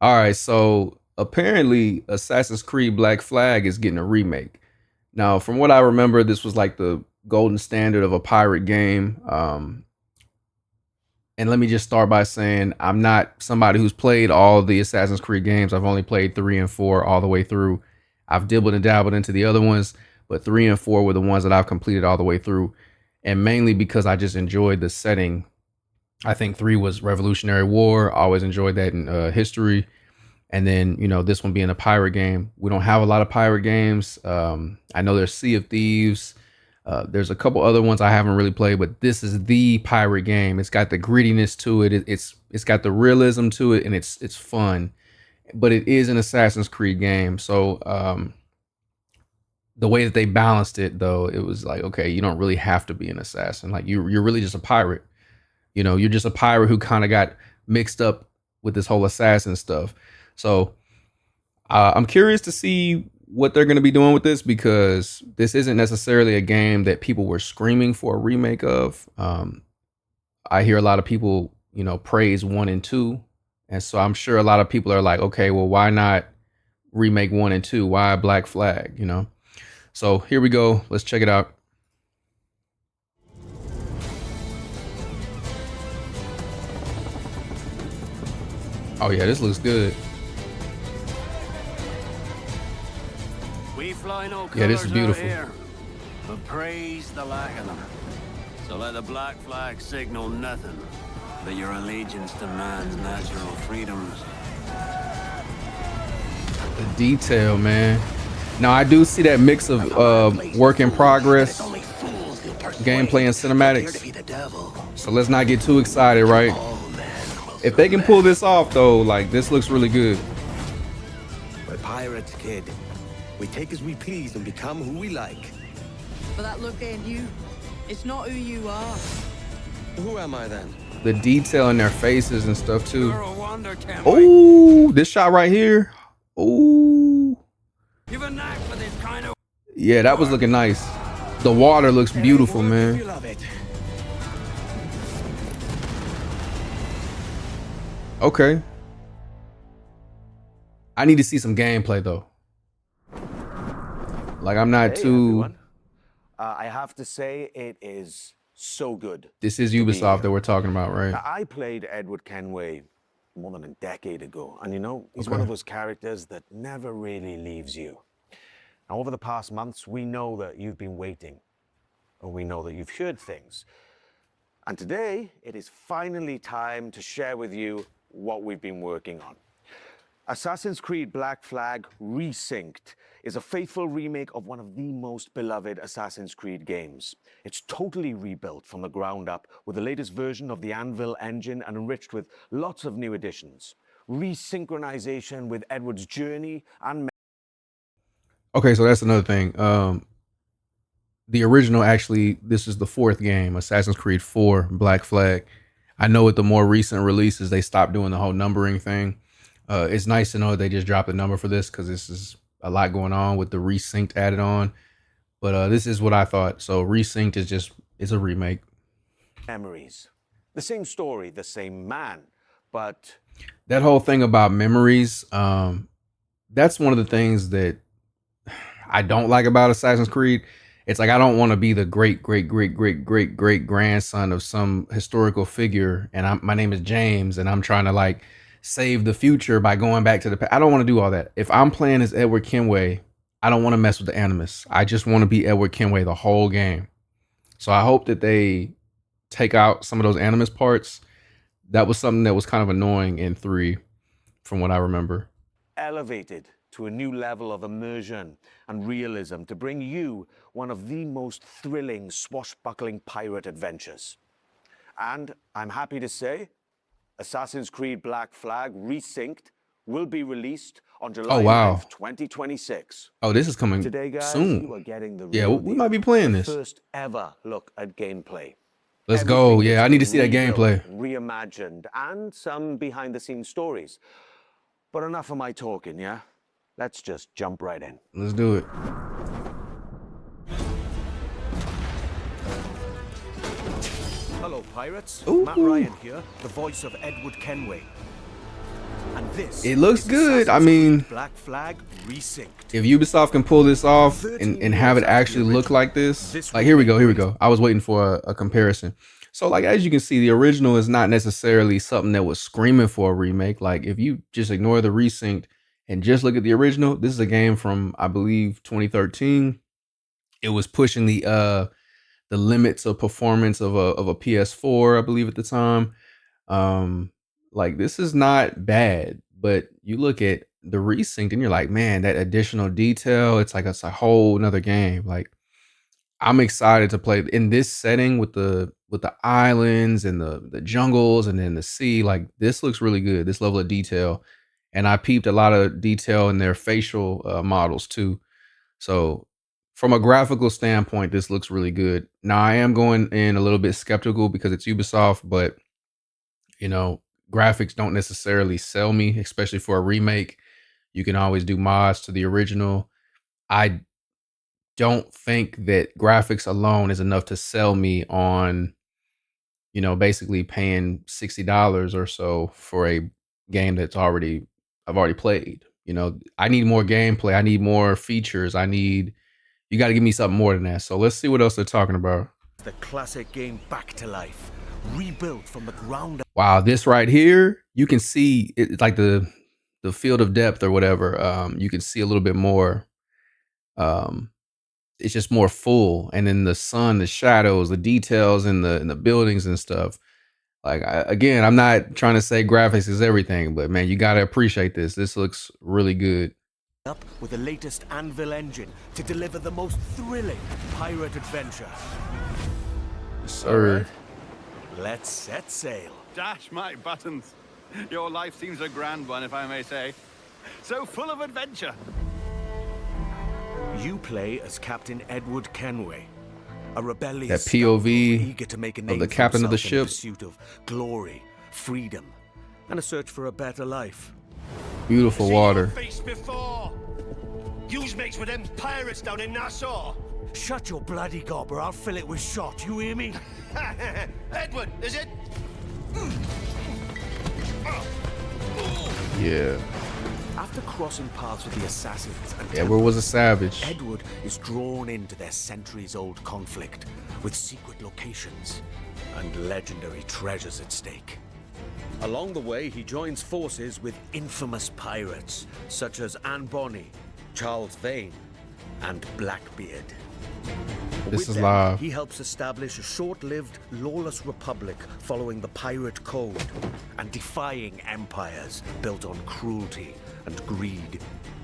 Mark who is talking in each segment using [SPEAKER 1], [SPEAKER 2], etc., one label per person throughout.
[SPEAKER 1] All right, so apparently Assassin's Creed Black Flag is getting a remake. Now, from what I remember, this was like the golden standard of a pirate game. And let me just start by saying I'm not somebody who's played all the Assassin's Creed games. I've only played 3 and 4 all the way through. I've dibbled and dabbled into the other ones, but 3 and 4 were the ones that I've completed all the way through. And mainly because I just enjoyed the setting. I think 3 was Revolutionary War. I always enjoyed that in history. And then, this one being a pirate game. We don't have a lot of pirate games. I know there's Sea of Thieves. There's a couple other ones I haven't really played, but this is the pirate game. It's got the grittiness to it. It's got the realism to it, and it's fun. But it is an Assassin's Creed game. So the way that they balanced it, though, it was like, okay, you don't really have to be an assassin. Like you're really just a pirate. You're just a pirate who kind of got mixed up with this whole assassin stuff. So I'm curious to see what they're going to be doing with this because this isn't necessarily a game that people were screaming for a remake of. I hear a lot of people, praise 1 and 2. And so I'm sure a lot of people are like, okay, well, why not remake 1 and 2? Why Black Flag? So here we go. Let's check it out. Oh, yeah, this looks good.
[SPEAKER 2] Fly no
[SPEAKER 1] Yeah, this is beautiful.
[SPEAKER 2] here, but praise the lack of them. So let the Black Flag signal nothing but your allegiance to man's natural freedoms.
[SPEAKER 1] The detail, man. Now I do see that mix of work in progress, gameplay, and cinematics. So let's not get too excited, right? If they can pull this off, though, like this looks really good.
[SPEAKER 3] We're pirates, kid. We take as we please and become who we like.
[SPEAKER 4] But that look ain't you. It's not who you are.
[SPEAKER 3] Who am I then?
[SPEAKER 1] The detail in their faces and stuff too. Oh, this shot right here. Oh. Yeah, that was looking nice. The water looks beautiful, man. Okay. I need to see some gameplay though. Like I'm not too.
[SPEAKER 5] I have to say it is so good.
[SPEAKER 1] This is Ubisoft that we're talking about, right?
[SPEAKER 5] I played Edward Kenway more than a decade ago, and he's one of those characters that never really leaves you. Now, over the past months, we know that you've been waiting, and we know that you've heard things. And today, it is finally time to share with you what we've been working on. Assassin's Creed Black Flag Resynced is a faithful remake of one of the most beloved Assassin's Creed games. It's totally rebuilt from the ground up with the latest version of the Anvil engine and enriched with lots of new additions. Resynchronization with Edward's journey and...
[SPEAKER 1] Okay, so that's another thing. The original, actually, this is the 4th game, Assassin's Creed 4 Black Flag. I know with the more recent releases, they stopped doing the whole numbering thing. It's nice to know they just dropped the number for this because this is a lot going on with the Resynced added on. But this is what I thought. So Resynced is a remake.
[SPEAKER 5] Memories. The same story, the same man, but...
[SPEAKER 1] That whole thing about memories, that's one of the things that I don't like about Assassin's Creed. It's like I don't want to be the great grandson of some historical figure. And my name is James and I'm trying to like save the future by going back to the past. I don't want to do all that. If I'm playing as Edward Kenway, I don't want to mess with the Animus. I just want to be Edward Kenway the whole game. So I hope that they take out some of those Animus parts. That was something that was kind of annoying in 3 from what I remember.
[SPEAKER 5] Elevated to a new level of immersion and realism to bring you one of the most thrilling swashbuckling pirate adventures. And I'm happy to say, Assassin's Creed Black Flag Resynced will be released on July 9th, 2026.
[SPEAKER 1] Oh, this is coming
[SPEAKER 5] today, guys,
[SPEAKER 1] soon.
[SPEAKER 5] You are getting the
[SPEAKER 1] we might be playing this.
[SPEAKER 5] First ever look at gameplay.
[SPEAKER 1] Let's go. Yeah, I need to see that gameplay.
[SPEAKER 5] Reimagined and some behind the scenes stories. But enough of my talking, yeah? Let's just jump right in.
[SPEAKER 1] Let's do it.
[SPEAKER 3] Hello, pirates.
[SPEAKER 1] Ooh.
[SPEAKER 3] Matt Ryan here, the voice of Edward Kenway. And This
[SPEAKER 1] it looks
[SPEAKER 3] is
[SPEAKER 1] good. I
[SPEAKER 3] Assassin's
[SPEAKER 1] mean,
[SPEAKER 3] Creed Black Flag Resynced.
[SPEAKER 1] if Ubisoft can pull this off
[SPEAKER 3] 13
[SPEAKER 1] and have
[SPEAKER 3] years
[SPEAKER 1] it
[SPEAKER 3] after the
[SPEAKER 1] actually look
[SPEAKER 3] original,
[SPEAKER 1] like this,
[SPEAKER 3] this
[SPEAKER 1] like here we
[SPEAKER 3] remake
[SPEAKER 1] go, here we
[SPEAKER 3] brings
[SPEAKER 1] go. I was waiting for a comparison. So like as you can see, the original is not necessarily something that was screaming for a remake. Like if you just ignore the resynced and just look at the original, this is a game from I believe 2013. It was pushing the limits of performance of a PS4, I believe at the time. Um, like this is not bad, but you look at the resynced and you're like, man, that additional detail, it's like it's a whole nother game. Like I'm excited to play in this setting with the islands and the jungles and then the sea. Like this looks really good. This level of detail, and I peeped a lot of detail in their facial models too. So from a graphical standpoint, this looks really good. Now I am going in a little bit skeptical because it's Ubisoft, but you know, graphics don't necessarily sell me, especially for a remake. You can always do mods to the original. I don't think that graphics alone is enough to sell me on, you know, basically paying $60 or so for a game that's I've already played. You know, I need more gameplay. I need more features. You got to give me something more than that. So let's see what else they're talking about.
[SPEAKER 3] the classic game back to life, rebuilt from the ground up.
[SPEAKER 1] Wow, this right here, you can see it's like the field of depth or whatever. You can see a little bit more. Um, it's just more full, and then the sun, the shadows, the details in the buildings and stuff. Like again, I'm not trying to say graphics is everything, but man, you got to appreciate this. This looks really good.
[SPEAKER 3] Up with the latest Anvil engine to deliver the most thrilling pirate adventure.
[SPEAKER 1] Sir.
[SPEAKER 3] Let's set sail.
[SPEAKER 6] Dash my buttons. Your life seems a grand one, if I may say. So full of adventure.
[SPEAKER 3] You play as Captain Edward Kenway, a rebellious
[SPEAKER 1] That
[SPEAKER 3] scoundrel
[SPEAKER 1] POV
[SPEAKER 3] eager to make a name
[SPEAKER 1] of the
[SPEAKER 3] for
[SPEAKER 1] captain of the
[SPEAKER 3] himself in
[SPEAKER 1] ship.
[SPEAKER 3] pursuit of glory, freedom, and a search for a better life.
[SPEAKER 1] Beautiful water.
[SPEAKER 7] Face before. Yous mates with them pirates down in Nassau.
[SPEAKER 3] Shut your bloody gob or I'll fill it with shot, you hear me?
[SPEAKER 7] Edward, is it?
[SPEAKER 1] Yeah.
[SPEAKER 3] After crossing paths with the assassins and
[SPEAKER 1] Edward was a savage.
[SPEAKER 3] Edward is drawn into their centuries-old conflict with secret locations and legendary treasures at stake. Along the way, he joins forces with infamous pirates such as Anne Bonny, Charles Vane, and Blackbeard.
[SPEAKER 1] This
[SPEAKER 3] With
[SPEAKER 1] is
[SPEAKER 3] them,
[SPEAKER 1] live.
[SPEAKER 3] he helps establish a short-lived, lawless republic following the pirate code and defying empires built on cruelty and greed.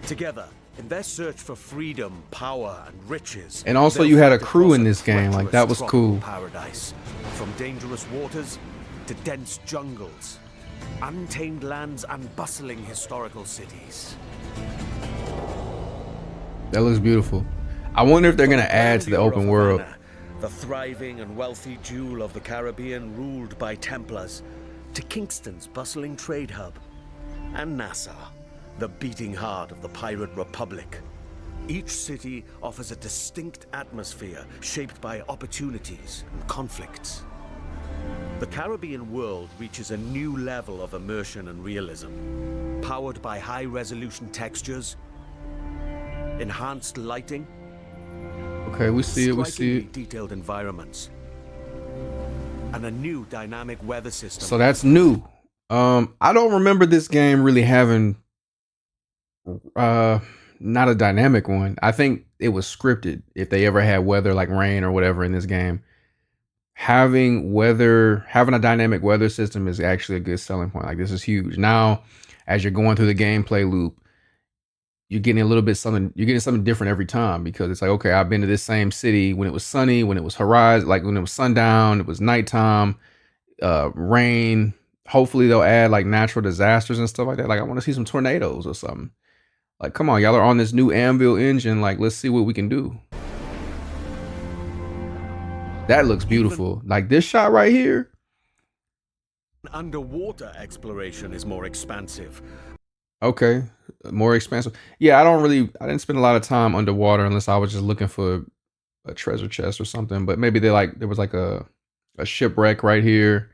[SPEAKER 3] Together, in their search for freedom, power, and riches,
[SPEAKER 1] And also
[SPEAKER 3] they'll
[SPEAKER 1] you had a
[SPEAKER 3] fight
[SPEAKER 1] crew in
[SPEAKER 3] across
[SPEAKER 1] this game, like, that was
[SPEAKER 3] treacherous
[SPEAKER 1] cool.
[SPEAKER 3] tropical paradise, from dangerous waters to dense jungles, untamed lands, and bustling historical cities.
[SPEAKER 1] That looks beautiful. I wonder if they're gonna add to the open world.
[SPEAKER 3] The thriving and wealthy jewel of the Caribbean ruled by Templars, to Kingston's bustling trade hub, and Nassau, the beating heart of the pirate republic. Each city offers a distinct atmosphere shaped by opportunities and conflicts. The Caribbean world reaches a new level of immersion and realism, powered by high-resolution textures, enhanced lighting,
[SPEAKER 1] Okay, we see it, we see
[SPEAKER 3] strikingly
[SPEAKER 1] it.
[SPEAKER 3] detailed environments, and a new dynamic weather system.
[SPEAKER 1] So that's new. I don't remember this game really having not a dynamic one. I think it was scripted if they ever had weather like rain or whatever in this game. Having a dynamic weather system is actually a good selling point. Like this is huge. Now, as you're going through the gameplay loop, you're getting you're getting something different every time because it's like, okay, I've been to this same city when it was sunny, when it was horizon, like when it was sundown, it was nighttime, rain. Hopefully they'll add like natural disasters and stuff like that. Like I want to see some tornadoes or something. Like, come on, y'all are on this new Anvil engine. Like, let's see what we can do. That looks beautiful. Like this shot right here.
[SPEAKER 3] Underwater exploration is more expansive.
[SPEAKER 1] Okay, more expansive. Yeah, I didn't spend a lot of time underwater unless I was just looking for a treasure chest or something. But maybe there was like a shipwreck right here.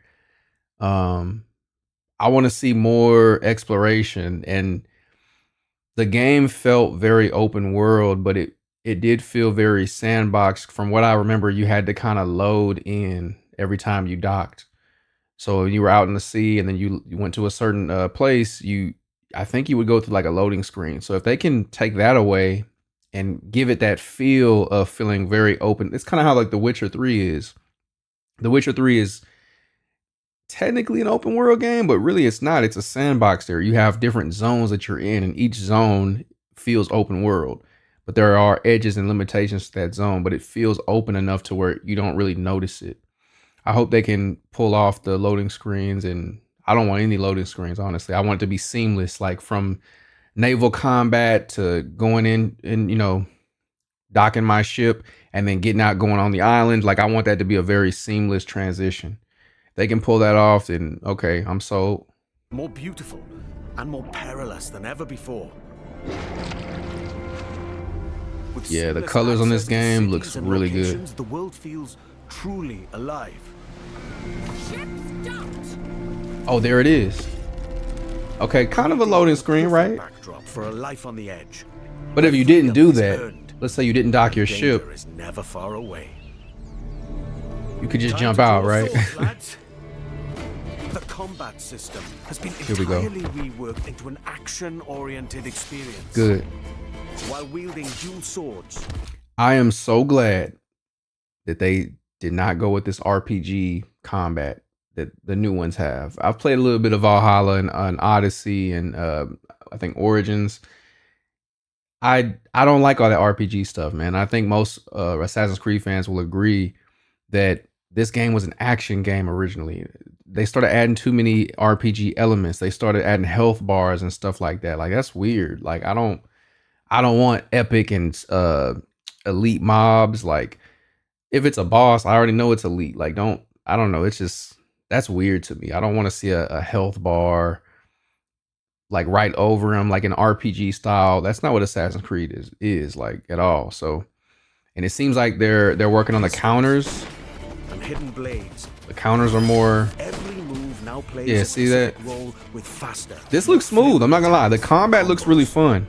[SPEAKER 1] I want to see more exploration, and the game felt very open world, but it did feel very sandbox. From what I remember, you had to kind of load in every time you docked. So you were out in the sea, and then you went to a certain place. I think you would go through like a loading screen. So if they can take that away and give it that feel of feeling very open, it's kind of how like The Witcher 3 is. The Witcher 3 is technically an open world game, but really it's not. It's a sandbox there. You have different zones that you're in, and each zone feels open world. But there are edges and limitations to that zone, but it feels open enough to where you don't really notice it. I hope they can pull off the loading screens, and I don't want any loading screens, honestly. I want it to be seamless, like from naval combat to going in and, docking my ship and then getting out, going on the island. Like, I want that to be a very seamless transition. They can pull that off, then okay, I'm sold.
[SPEAKER 3] More beautiful and more perilous than ever before. With
[SPEAKER 1] Yeah, the
[SPEAKER 3] seamless
[SPEAKER 1] colors on this
[SPEAKER 3] access to
[SPEAKER 1] game
[SPEAKER 3] cities
[SPEAKER 1] looks
[SPEAKER 3] and
[SPEAKER 1] really good.
[SPEAKER 3] locations, the world feels truly alive.
[SPEAKER 1] Oh, there it is. Okay, kind of a loading screen, right?
[SPEAKER 3] Backdrop for a life on the edge.
[SPEAKER 1] But if you didn't do
[SPEAKER 3] Freedom is
[SPEAKER 1] that,
[SPEAKER 3] earned.
[SPEAKER 1] let's say you didn't dock your
[SPEAKER 3] Danger
[SPEAKER 1] ship,
[SPEAKER 3] is never far away.
[SPEAKER 1] you could just
[SPEAKER 3] Time
[SPEAKER 1] jump
[SPEAKER 3] to
[SPEAKER 1] out,
[SPEAKER 3] draw
[SPEAKER 1] right?
[SPEAKER 3] swords, lads. The combat system has been
[SPEAKER 1] Here we go.
[SPEAKER 3] entirely reworked into an action-oriented experience.
[SPEAKER 1] Good.
[SPEAKER 3] While wielding dual swords,
[SPEAKER 1] I am so glad that they did not go with this RPG combat that the new ones have. I've played a little bit of Valhalla and Odyssey and I think Origins. I don't like all that RPG stuff, man. I think most Assassin's Creed fans will agree that this game was an action game originally. They started adding too many RPG elements. They started adding health bars and stuff like that. Like, that's weird. Like, I don't want epic and elite mobs. Like, if it's a boss, I already know it's elite. Like, I don't know. It's just, that's weird to me. I don't want to see a health bar like right over him, like an RPG style. That's not what Assassin's Creed is like at all. So, and it seems like they're working on the counters.
[SPEAKER 3] and hidden blades.
[SPEAKER 1] The counters are more.
[SPEAKER 3] Every move now plays
[SPEAKER 1] Yeah,
[SPEAKER 3] a
[SPEAKER 1] see that?
[SPEAKER 3] specific role with faster.
[SPEAKER 1] This looks smooth. I'm not gonna lie. The combat looks really fun.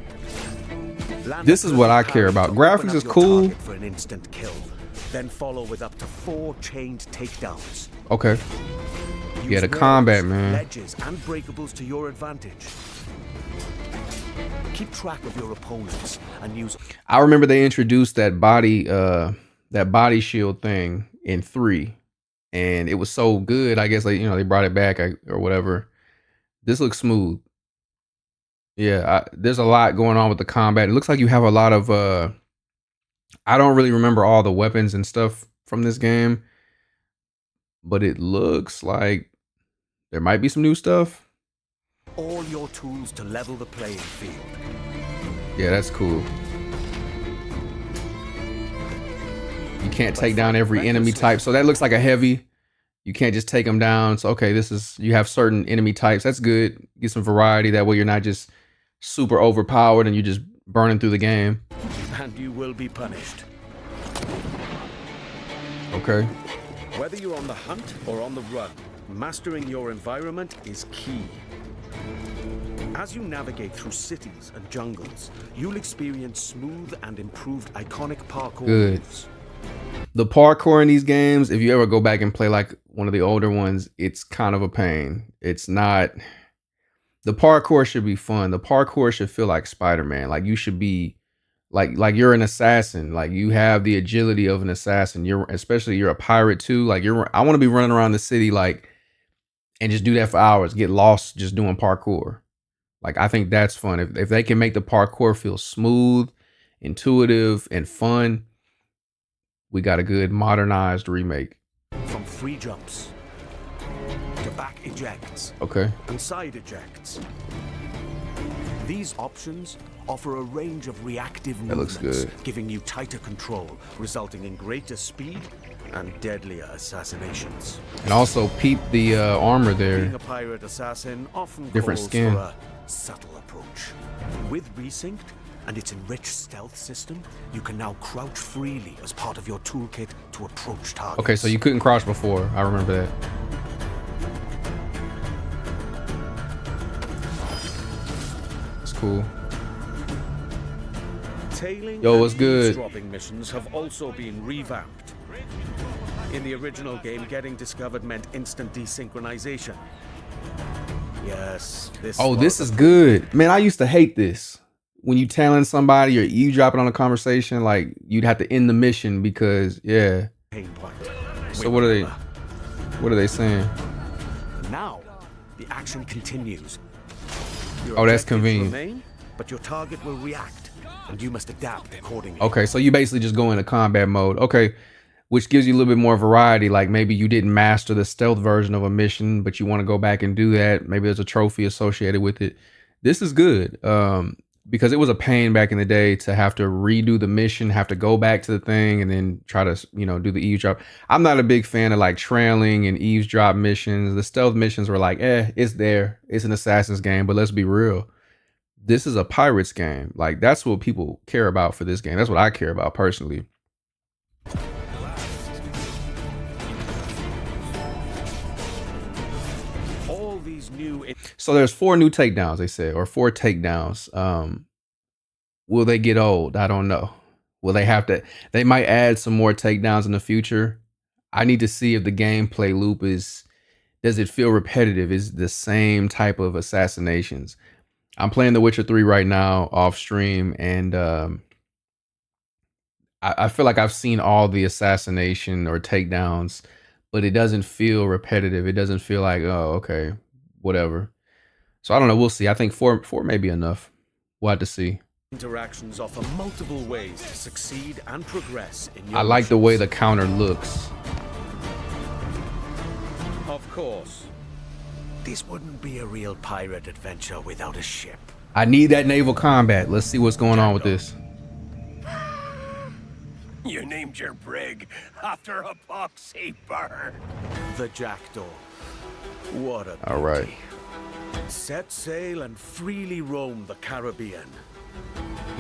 [SPEAKER 1] This is what I care about. Graphics is cool.
[SPEAKER 3] For an instant kill, then follow with up to 4 chained takedowns.
[SPEAKER 1] Okay.
[SPEAKER 3] Use
[SPEAKER 1] Yeah, the
[SPEAKER 3] walls,
[SPEAKER 1] combat, man.
[SPEAKER 3] ledges, and breakables to your advantage. Keep track of your opponents and use.
[SPEAKER 1] I remember they introduced that body shield thing in 3, and it was so good. I guess they brought it back or whatever. This looks smooth. Yeah, there's a lot going on with the combat. It looks like you have a lot of I don't really remember all the weapons and stuff from this game, but it looks like there might be some new stuff.
[SPEAKER 3] all your tools to level the playing field.
[SPEAKER 1] Yeah, that's cool. You can't take down every enemy type. So that looks like a heavy. You can't just take them down. So, okay, you have certain enemy types. That's good. Get some variety. That way you're not just super overpowered and you're just burning through the game.
[SPEAKER 3] And you will be punished.
[SPEAKER 1] Okay.
[SPEAKER 3] Whether you're on the hunt or on the run, mastering your environment is key. As you navigate through cities and jungles, you'll experience smooth and improved iconic parkour
[SPEAKER 1] Good.
[SPEAKER 3] moves.
[SPEAKER 1] The parkour in these games, if you ever go back and play like one of the older ones, it's kind of a pain. It's not. The parkour should be fun. The parkour should feel like Spider-Man. Like, you should be like you're an assassin. Like, you have the agility of an assassin. You're a pirate too. Like, I want to be running around the city like and just do that for hours, get lost just doing parkour. Like, I think that's fun. If they can make the parkour feel smooth, intuitive, and fun, we got a good modernized remake.
[SPEAKER 3] From free jumps to back ejects
[SPEAKER 1] Okay.
[SPEAKER 3] and side ejects. These options offer a range of reactive
[SPEAKER 1] That looks
[SPEAKER 3] movements,
[SPEAKER 1] good.
[SPEAKER 3] giving you tighter control, resulting in greater speed and deadlier assassinations.
[SPEAKER 1] And also peep the armor there.
[SPEAKER 3] Being a pirate assassin often
[SPEAKER 1] Different
[SPEAKER 3] calls
[SPEAKER 1] skin.
[SPEAKER 3] for a subtle approach. With Resynced and its enriched stealth system, you can now crouch freely as part of your toolkit to approach targets.
[SPEAKER 1] Okay, so you couldn't crouch before. I remember that. cool.
[SPEAKER 3] Tailing
[SPEAKER 1] Yo,
[SPEAKER 3] and
[SPEAKER 1] what's good?
[SPEAKER 3] eavesdropping missions have also been revamped. In the original game, getting discovered meant instant desynchronization. Yes, this.
[SPEAKER 1] Oh,
[SPEAKER 3] was
[SPEAKER 1] this
[SPEAKER 3] a
[SPEAKER 1] is good. Man, I used to hate this. When you tailing somebody or eavesdropping on a conversation, like you'd have to end the mission because, yeah.
[SPEAKER 3] pain point.
[SPEAKER 1] So what are they saying?
[SPEAKER 3] Now, the action continues. Your
[SPEAKER 1] Oh, that's
[SPEAKER 3] objectives
[SPEAKER 1] convenient.
[SPEAKER 3] remain, but your target will react, and you must adapt accordingly.
[SPEAKER 1] Okay, so you basically just go into combat mode. Okay, which gives you a little bit more variety. Like maybe you didn't master the stealth version of a mission, but you want to go back and do that. Maybe there's a trophy associated with it. This is good. Because it was a pain back in the day to have to redo the mission, have to go back to the thing and then try to, do the eavesdrop. I'm not a big fan of like trailing and eavesdrop missions. The stealth missions were like, it's there. It's an assassin's game, but let's be real. This is a pirate's game. Like that's what people care about for this game. That's what I care about personally.
[SPEAKER 3] All these new.
[SPEAKER 1] So there's 4 new takedowns, they said, or 4 takedowns. Will they get old? I don't know. Will they have to? They might add some more takedowns in the future. I need to see if the gameplay loop does it feel repetitive? Is it the same type of assassinations? I'm playing The Witcher 3 right now off stream, and I feel like I've seen all the assassination or takedowns, but it doesn't feel repetitive. It doesn't feel like, oh, okay, whatever. So I don't know. We'll see. I think four may be enough. We'll have to see.
[SPEAKER 3] Interactions offer multiple ways to succeed and progress in your
[SPEAKER 1] I like the way
[SPEAKER 3] missions.
[SPEAKER 1] the counter looks.
[SPEAKER 3] Of course. This wouldn't be a real pirate adventure without a ship.
[SPEAKER 1] I need that naval combat. Let's see what's going on with this.
[SPEAKER 7] You named your brig after a poxy bird.
[SPEAKER 3] The Jackdaw. What a
[SPEAKER 1] All right.
[SPEAKER 3] beauty. Set sail and freely roam the Caribbean.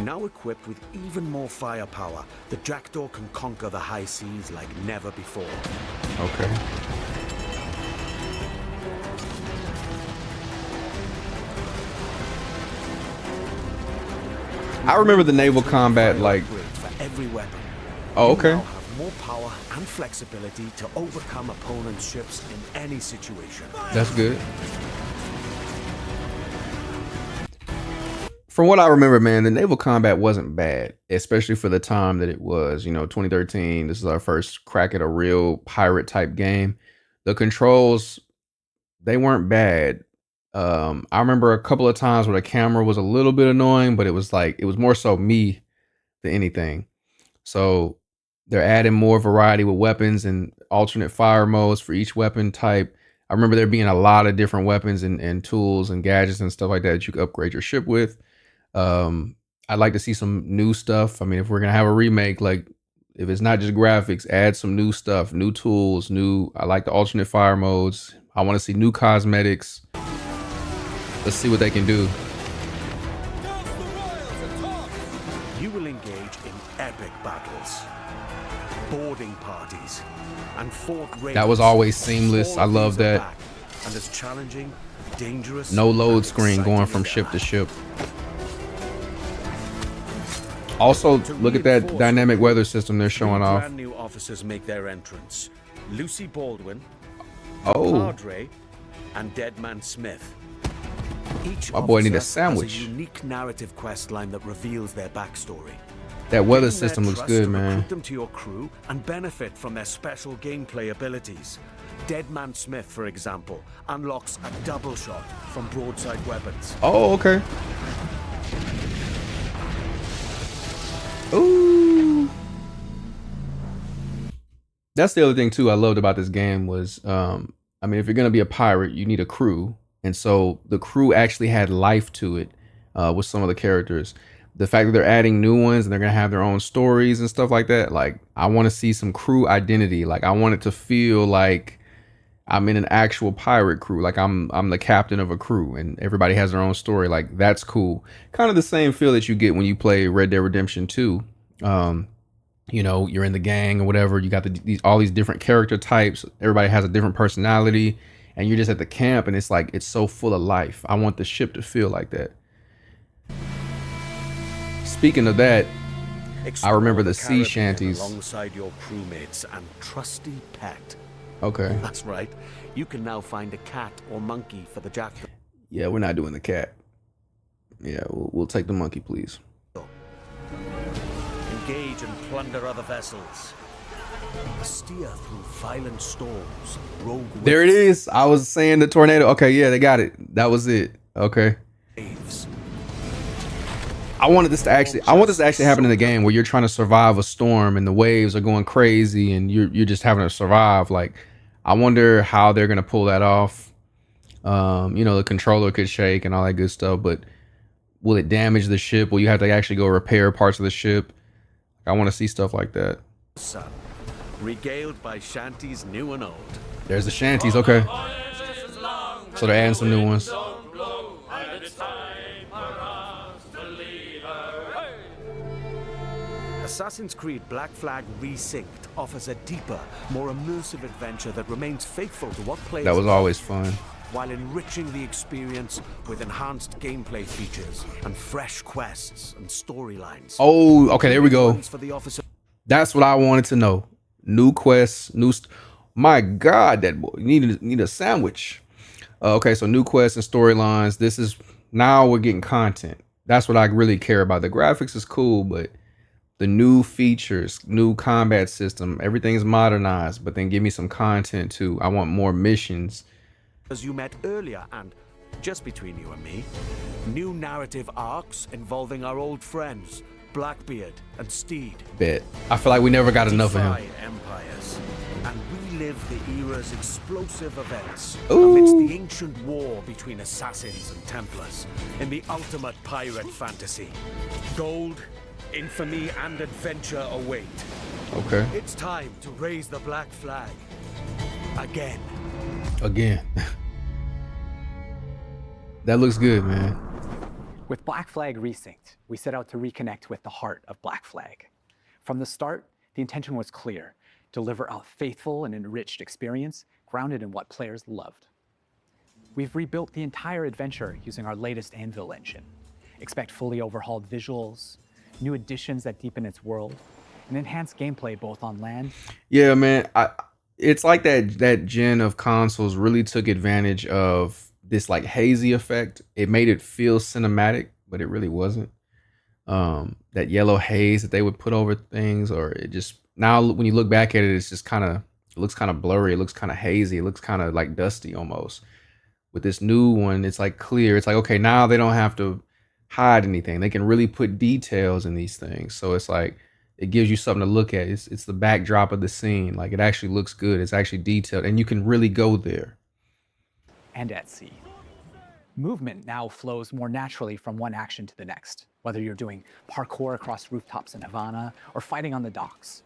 [SPEAKER 3] Now equipped with even more firepower, the Jackdaw can conquer the high seas like never before.
[SPEAKER 1] Okay. I remember the naval combat like.
[SPEAKER 3] Upgrades for every weapon.
[SPEAKER 1] Oh, okay.
[SPEAKER 3] You now have more power and flexibility to overcome opponents' ships in any situation.
[SPEAKER 1] That's good. From what I remember, man, the naval combat wasn't bad, especially for the time that it was. 2013. This is our first crack at a real pirate type game. The controls, they weren't bad. I remember a couple of times where the camera was a little bit annoying, but it was more so me than anything. So they're adding more variety with weapons and alternate fire modes for each weapon type. I remember there being a lot of different weapons and tools and gadgets and stuff like that you could upgrade your ship with. I'd like to see some new stuff. I mean, if we're gonna have a remake, like if it's not just graphics, add some new stuff, new tools, I like the alternate fire modes. I want to see new cosmetics. Let's see what they can do.
[SPEAKER 3] You will engage in epic battles, boarding parties, and fort raids.
[SPEAKER 1] That was always seamless. I
[SPEAKER 3] All of
[SPEAKER 1] love
[SPEAKER 3] these are
[SPEAKER 1] that.
[SPEAKER 3] back, and as challenging, dangerous,
[SPEAKER 1] No load
[SPEAKER 3] and
[SPEAKER 1] screen going
[SPEAKER 3] exciting
[SPEAKER 1] from
[SPEAKER 3] as
[SPEAKER 1] ship
[SPEAKER 3] ever.
[SPEAKER 1] to ship. Also, look at that
[SPEAKER 3] reinforce
[SPEAKER 1] dynamic
[SPEAKER 3] the
[SPEAKER 1] weather
[SPEAKER 3] group,
[SPEAKER 1] system they're
[SPEAKER 3] 3
[SPEAKER 1] showing off.
[SPEAKER 3] brand new officers make their entrance: Lucy Baldwin,
[SPEAKER 1] Oh,
[SPEAKER 3] Padre, and Deadman Smith. Each
[SPEAKER 1] My boy need a
[SPEAKER 3] officer has
[SPEAKER 1] sandwich.
[SPEAKER 3] a unique narrative quest line that reveals their backstory.
[SPEAKER 1] that weather
[SPEAKER 3] Gain their
[SPEAKER 1] system looks
[SPEAKER 3] trust
[SPEAKER 1] good,
[SPEAKER 3] to
[SPEAKER 1] man.
[SPEAKER 3] recruit them to your crew and benefit from their special gameplay abilities. Deadman Smith, for example, unlocks a double shot from broadside weapons.
[SPEAKER 1] Oh, okay. Ooh. That's the other thing too I loved about this game was, I mean, if you're gonna be a pirate, you need a crew, and so the crew actually had life to it with some of the characters. The fact that they're adding new ones and they're gonna have their own stories and stuff like that, like I want to see some crew identity. Like I want it to feel like I'm in an actual pirate crew. Like I'm the captain of a crew and everybody has their own story. Like that's cool. Kind of the same feel that you get when you play Red Dead Redemption 2. You're in the gang or whatever. You got all these different character types. Everybody has a different personality, and you're just at the camp, and it's like it's so full of life. I want the ship to feel like that. Speaking of that, I remember the sea
[SPEAKER 3] Caribbean
[SPEAKER 1] shanties.
[SPEAKER 3] alongside your crewmates and trusty pet.
[SPEAKER 1] Okay.
[SPEAKER 3] That's right. You can now find a cat or monkey for the jackdaw.
[SPEAKER 1] Yeah, we're not doing the cat. Yeah, we'll take the monkey, please.
[SPEAKER 3] Engage and plunder other vessels. Steer through violent storms. Rogue
[SPEAKER 1] There it is. I was saying the tornado. Okay, yeah, they got it. That was it. Okay.
[SPEAKER 3] waves.
[SPEAKER 1] I want this to actually happen in the game where you're trying to survive a storm and the waves are going crazy and you're just having to survive. Like, I wonder how they're gonna pull that off. You know, the controller could shake and all that good stuff, but will it damage the ship? Will you have to actually go repair parts of the ship? I want to see stuff like that.
[SPEAKER 3] Sun, regaled by shanties new and old.
[SPEAKER 1] There's the shanties. Okay. So they're adding some new ones.
[SPEAKER 3] Assassin's Creed Black Flag Resynced offers a deeper, more immersive adventure that remains faithful to what players
[SPEAKER 1] That was
[SPEAKER 3] love,
[SPEAKER 1] always fun.
[SPEAKER 3] while enriching the experience with enhanced gameplay features and fresh quests and storylines.
[SPEAKER 1] Oh, okay. There we go.
[SPEAKER 3] Ones for the officer.
[SPEAKER 1] That's what I wanted to know. New quests, my God, that boy need a sandwich. Okay, so new quests and storylines. This is now we're getting content. That's what I really care about. The graphics is cool, but the new features, new combat system, everything's modernized. But then give me some content too. I want more missions.
[SPEAKER 3] As you met earlier, and just between you and me, new narrative arcs involving our old friends, Blackbeard and Steed.
[SPEAKER 1] Bet. I feel like we never got enough of him.
[SPEAKER 3] Defy empires and relive the era's explosive events
[SPEAKER 1] Ooh.
[SPEAKER 3] amidst the ancient war between assassins and Templars in the ultimate pirate fantasy. Gold, infamy, and adventure await.
[SPEAKER 1] Okay.
[SPEAKER 3] It's time to raise the black flag again.
[SPEAKER 1] Again. That looks good, man.
[SPEAKER 8] With Black Flag Resynced, we set out to reconnect with the heart of Black Flag. From the start, the intention was clear: deliver a faithful and enriched experience grounded in what players loved. We've rebuilt the entire adventure using our latest Anvil engine. Expect fully overhauled visuals, new additions that deepen its world, and enhanced gameplay both on land.
[SPEAKER 1] Yeah, man. It's like that gen of consoles really took advantage of this like hazy effect. It made it feel cinematic, but it really wasn't. That yellow haze that they would put over things, or it just now when you look back at it, it's just it looks kind of blurry. It looks kind of hazy. It looks kind of like dusty almost. With this new one, it's like clear. It's like, okay, now they don't have to hide anything. They can really put details in these things. So it's like, it gives you something to look at. It's the backdrop of the scene. Like, it actually looks good. It's actually detailed, and you can really go there.
[SPEAKER 8] And at sea. Movement now flows more naturally from one action to the next, whether you're doing parkour across rooftops in Havana or fighting on the docks.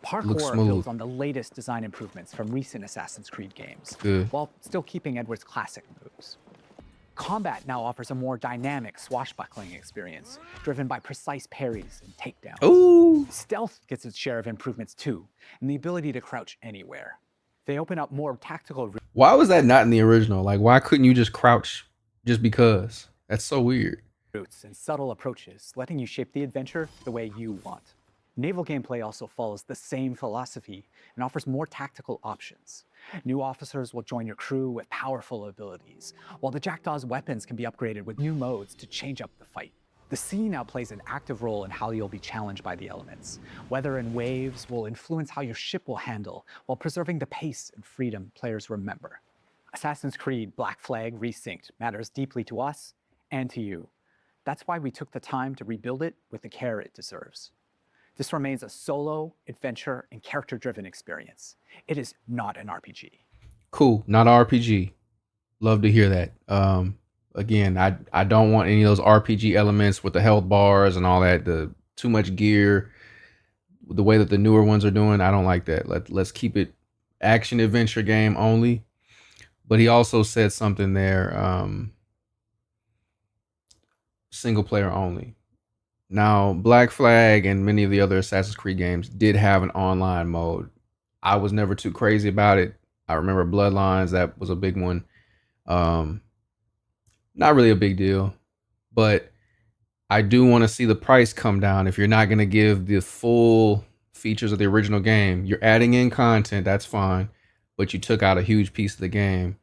[SPEAKER 8] Parkour builds on the latest design improvements from recent Assassin's Creed games, while still keeping Edward's classic moves. Combat now offers a more dynamic swashbuckling experience, driven by precise parries and takedowns.
[SPEAKER 1] Ooh.
[SPEAKER 8] Stealth gets its share of improvements too, and the ability to crouch anywhere. They open up more tactical.
[SPEAKER 1] Why was that not in the original? Like, why couldn't you just crouch just because? That's so weird.
[SPEAKER 8] Routes and subtle approaches, letting you shape the adventure the way you want. Naval gameplay also follows the same philosophy and offers more tactical options. New officers will join your crew with powerful abilities, while the Jackdaw's weapons can be upgraded with new modes to change up the fight. The sea now plays an active role in how you'll be challenged by the elements. Weather and waves will influence how your ship will handle, while preserving the pace and freedom players remember. Assassin's Creed Black Flag Resynced matters deeply to us and to you. That's why we took the time to rebuild it with the care it deserves. This remains a solo, adventure, and character-driven experience. It is not an RPG.
[SPEAKER 1] Cool, not an RPG. Love to hear that. Again, I don't want any of those RPG elements with the health bars and all that, the too much gear, the way that the newer ones are doing. I don't like that. Let's keep it action adventure game only. But he also said something there, single player only. Now, Black Flag and many of the other Assassin's Creed games did have an online mode. I was never too crazy about it. I remember Bloodlines, that was a big one. Not really a big deal, but I do want to see the price come down. If you're not going to give the full features of the original game, you're adding in content, that's fine, but you took out a huge piece of the game,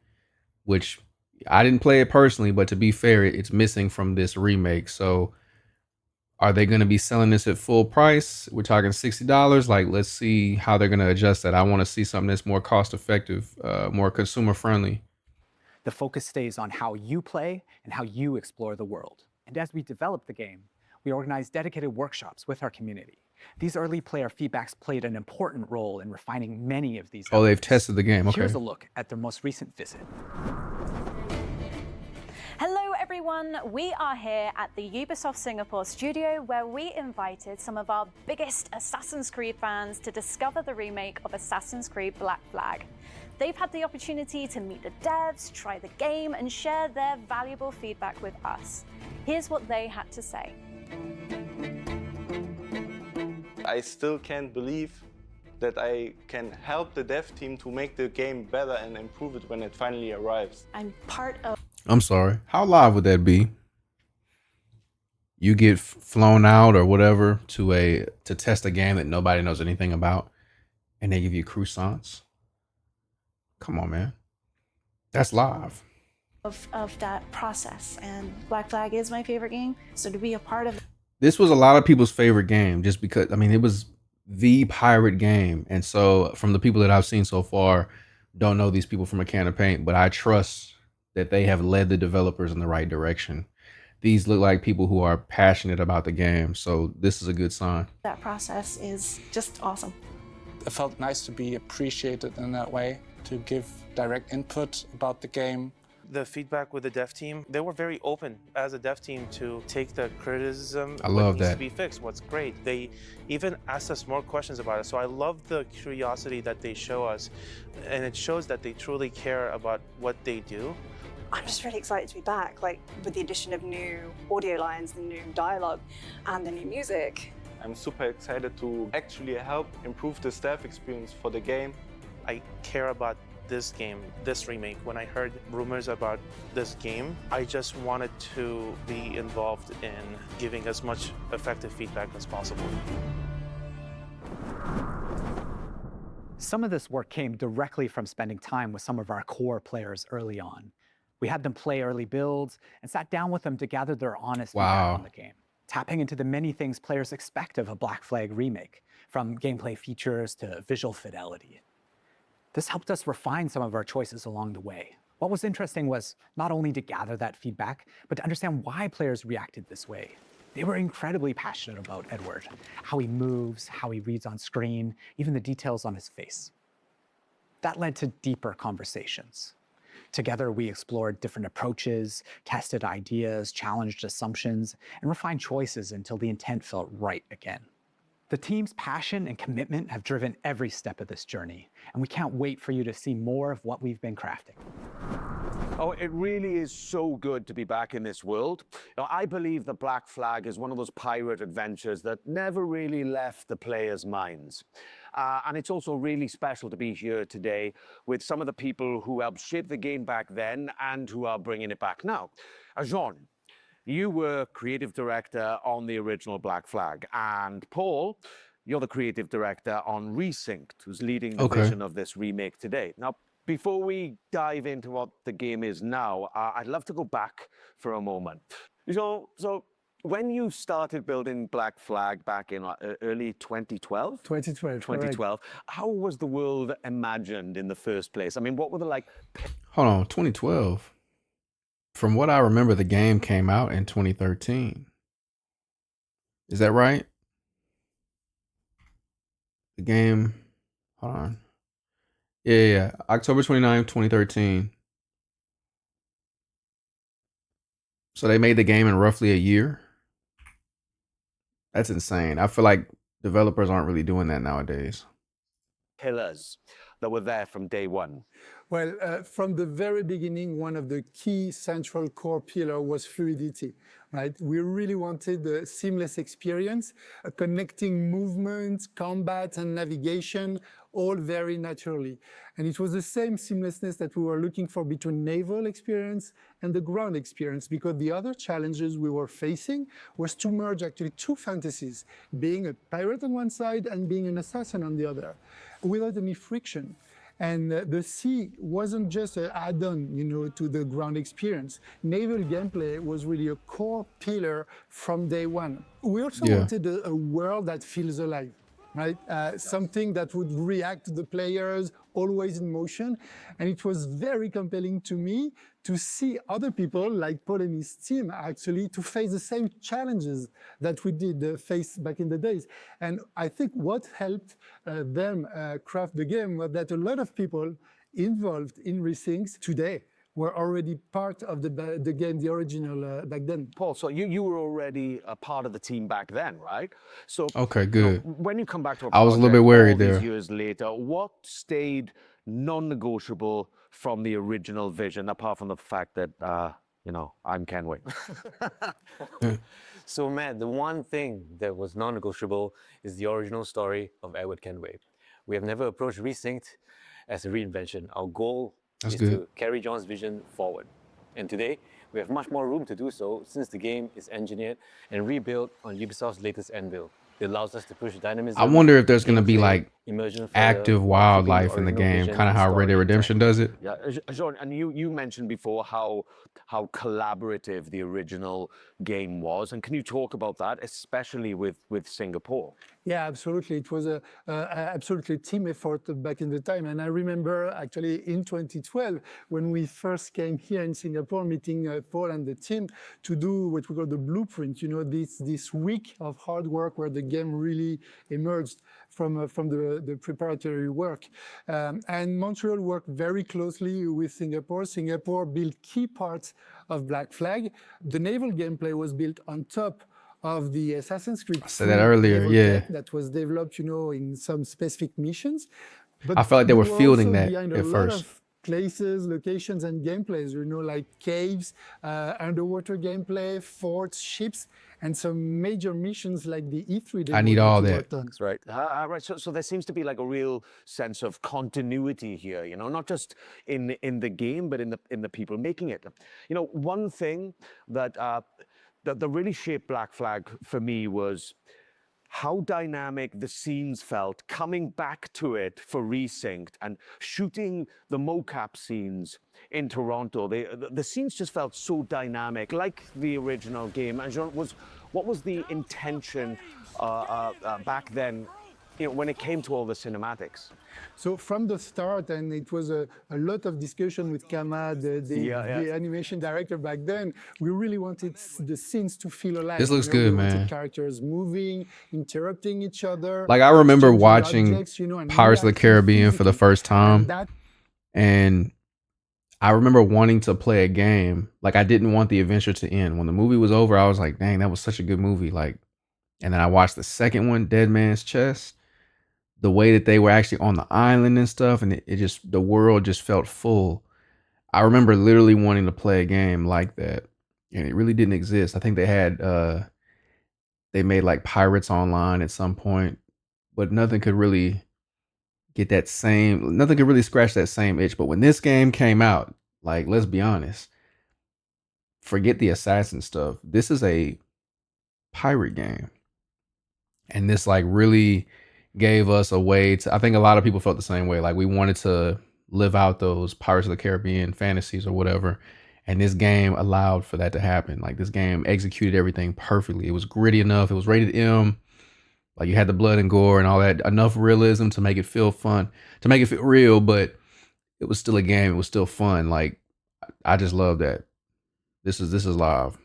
[SPEAKER 1] which I didn't play it personally, but to be fair, it's missing from this remake. So are they going to be selling this at full price? We're talking $60. Like, let's see how they're going to adjust that. I want to see something that's more cost effective, more consumer friendly.
[SPEAKER 8] The focus stays on how you play and how you explore the world. And as we develop the game, we organize dedicated workshops with our community. These early player feedbacks played an important role in refining many of these
[SPEAKER 1] Oh, they've
[SPEAKER 8] elements.
[SPEAKER 1] tested the game. Okay.
[SPEAKER 8] Here's a look at their most recent visit.
[SPEAKER 9] Hello everyone, we are here at the Ubisoft Singapore studio where we invited some of our biggest Assassin's Creed fans to discover the remake of Assassin's Creed Black Flag. They've had the opportunity to meet the devs, try the game, and share their valuable feedback with us. Here's what they had to say.
[SPEAKER 10] I still can't believe that I can help the dev team to make the game better and improve it when it finally arrives.
[SPEAKER 1] I'm sorry. How live would that be? You get flown out or whatever to test a game that nobody knows anything about, and they give you croissants. Come on, man. That's live.
[SPEAKER 11] Of that process, and Black Flag is my favorite game, so to be a part of
[SPEAKER 1] This was a lot of people's favorite game just because, I mean, it was the pirate game. And so from the people that I've seen so far, don't know these people from a can of paint, but I trust that they have led the developers in the right direction. These look like people who are passionate about the game. So this is a good sign.
[SPEAKER 11] that process is just awesome.
[SPEAKER 12] It felt nice to be appreciated in that way, to give direct input about the game.
[SPEAKER 13] The feedback with the dev team, they were very open as a dev team to take the criticism.
[SPEAKER 1] I love
[SPEAKER 13] what needs
[SPEAKER 1] that.
[SPEAKER 13] to be fixed, what's great. They even asked us more questions about it. So I love the curiosity that they show us, and it shows that they truly care about what they do.
[SPEAKER 14] I'm just really excited to be back, like with the addition of new audio lines, the new dialogue, and the new music.
[SPEAKER 10] I'm super excited to actually help improve the staff experience for the game.
[SPEAKER 13] I care about this game, this remake. When I heard rumors about this game, I just wanted to be involved in giving as much effective feedback as possible.
[SPEAKER 8] Some of this work came directly from spending time with some of our core players early on. We had them play early builds and sat down with them to gather their honest feedback on the game, tapping into the many things players expect of a Black Flag remake, from gameplay features to visual fidelity. This helped us refine some of our choices along the way. What was interesting was not only to gather that feedback, but to understand why players reacted this way. They were incredibly passionate about Edward, how he moves, how he reads on screen, even the details on his face. That led to deeper conversations. Together, we explored different approaches, tested ideas, challenged assumptions, and refined choices until the intent felt right again. The team's passion and commitment have driven every step of this journey, and we can't wait for you to see more of what we've been crafting.
[SPEAKER 5] Oh, it really is so good to be back in this world. Now, I believe that Black Flag is one of those pirate adventures that never really left the players' minds. And it's also really special to be here today with some of the people who helped shape the game back then and who are bringing it back now. Jean, you were creative director on the original Black Flag, and Paul, you're the creative director on Resynced, who's leading the vision of this remake today. Now, before we dive into what the game is now, I'd love to go back for a moment. So when you started building Black Flag back in early 2012? 2012. How was the world imagined in the first place? I mean, what were the
[SPEAKER 1] Hold on, 2012. From what I remember, the game came out in 2013. Is that right? The game, hold on. Yeah. October 29th, 2013. So they made the game in roughly a year? That's insane. I feel like developers aren't really doing that nowadays.
[SPEAKER 5] pillars that were there from day one?
[SPEAKER 15] Well, from the very beginning, one of the key central core pillar was fluidity, right? We really wanted a seamless experience, connecting movement, combat, and navigation, all very naturally. And it was the same seamlessness that we were looking for between naval experience and the ground experience, because the other challenges we were facing was to merge actually two fantasies, being a pirate on one side and being an assassin on the other, without any friction. And the sea wasn't just an add-on, to the ground experience. Naval gameplay was really a core pillar from day one. We also wanted a world that feels alive, right? Something that would react to the players, always in motion. And it was very compelling to me to see other people like Paul and his team actually to face the same challenges that we did face back in the days. And I think what helped them craft the game was that a lot of people involved in Resynced today were already part of the game, the original back then.
[SPEAKER 5] Paul, so you were already a part of the team back then, right? So
[SPEAKER 1] Okay, good.
[SPEAKER 5] when you come back to a
[SPEAKER 1] I was a little bit
[SPEAKER 5] project
[SPEAKER 1] worried
[SPEAKER 5] all
[SPEAKER 1] there.
[SPEAKER 5] these years later, what stayed non-negotiable from the original vision, apart from the fact that, I'm Kenway?
[SPEAKER 16] So, Matt, the one thing that was non-negotiable is the original story of Edward Kenway. We have never approached Resynced as a reinvention. Our goal is to carry John's vision forward. And today, we have much more room to do so since the game is engineered and rebuilt on Ubisoft's latest Anvil. It allows us to push dynamism.
[SPEAKER 1] I wonder if there's going to be
[SPEAKER 16] gameplay,
[SPEAKER 1] like
[SPEAKER 16] immersion further,
[SPEAKER 1] active
[SPEAKER 16] while keeping
[SPEAKER 1] wildlife in the
[SPEAKER 16] original
[SPEAKER 1] game,
[SPEAKER 16] vision
[SPEAKER 1] kind of
[SPEAKER 16] and
[SPEAKER 1] how Red
[SPEAKER 16] story
[SPEAKER 1] Dead Redemption
[SPEAKER 16] intact.
[SPEAKER 1] does it.
[SPEAKER 5] Yeah, Jean, and you mentioned before how collaborative the original game was, and can you talk about that, especially with Singapore?
[SPEAKER 15] Yeah, absolutely. It was a absolutely team effort back in the time. And I remember actually in 2012, when we first came here in Singapore, meeting Paul and the team to do what we call the blueprint, this week of hard work where the game really emerged from the preparatory work. And Montreal worked very closely with Singapore. Singapore built key parts of Black Flag. The naval gameplay was built on top of the Assassin's Creed.
[SPEAKER 1] I said that earlier, yeah.
[SPEAKER 15] That was developed, in some specific missions. But
[SPEAKER 1] I felt like they were fielding that
[SPEAKER 15] behind
[SPEAKER 1] at
[SPEAKER 15] a lot
[SPEAKER 1] first.
[SPEAKER 15] of places, locations, and gameplays, like caves, underwater gameplay, forts, ships, and some major missions like the E3.
[SPEAKER 1] I need all that.
[SPEAKER 5] That's right. Right. So there seems to be like a real sense of continuity here, not just in the game, but in the people making it. One thing that that really shaped Black Flag for me was how dynamic the scenes felt coming back to it for Resynced and shooting the mocap scenes in Toronto. The scenes just felt so dynamic, like the original game. And Jean, what was the intention back then, when it came to all the cinematics?
[SPEAKER 15] So from the start, and it was a lot of discussion with Kama, the animation director back then, we really wanted the scenes to feel alive.
[SPEAKER 1] This looks good,
[SPEAKER 15] we wanted
[SPEAKER 1] man.
[SPEAKER 15] characters moving, interrupting each other.
[SPEAKER 1] Like I remember
[SPEAKER 15] exchanging
[SPEAKER 1] watching
[SPEAKER 15] objects, and
[SPEAKER 1] Pirates of the
[SPEAKER 15] reacting
[SPEAKER 1] Caribbean for the
[SPEAKER 15] physically.
[SPEAKER 1] first time.
[SPEAKER 15] And
[SPEAKER 1] And I remember wanting to play a game. Like I didn't want the adventure to end. When the movie was over, I was like, dang, that was such a good movie. And then I watched the second one, Dead Man's Chest. The way that they were actually on the island and stuff, and it just, the world just felt full. I remember literally wanting to play a game like that, and it really didn't exist. I think they had, they made like Pirates Online at some point, but nothing could really nothing could really scratch that same itch. But when this game came out, like, let's be honest, forget the assassin stuff. This is a pirate game. And this like really gave us a way to, I think a lot of people felt the same way. Like we wanted to live out those Pirates of the Caribbean fantasies or whatever. And this game allowed for that to happen. Like this game executed everything perfectly. It was gritty enough. It was rated M. Like you had the blood and gore and all that, enough realism to make it feel fun, to make it feel real, but it was still a game. It was still fun. Like I just love that. This is live.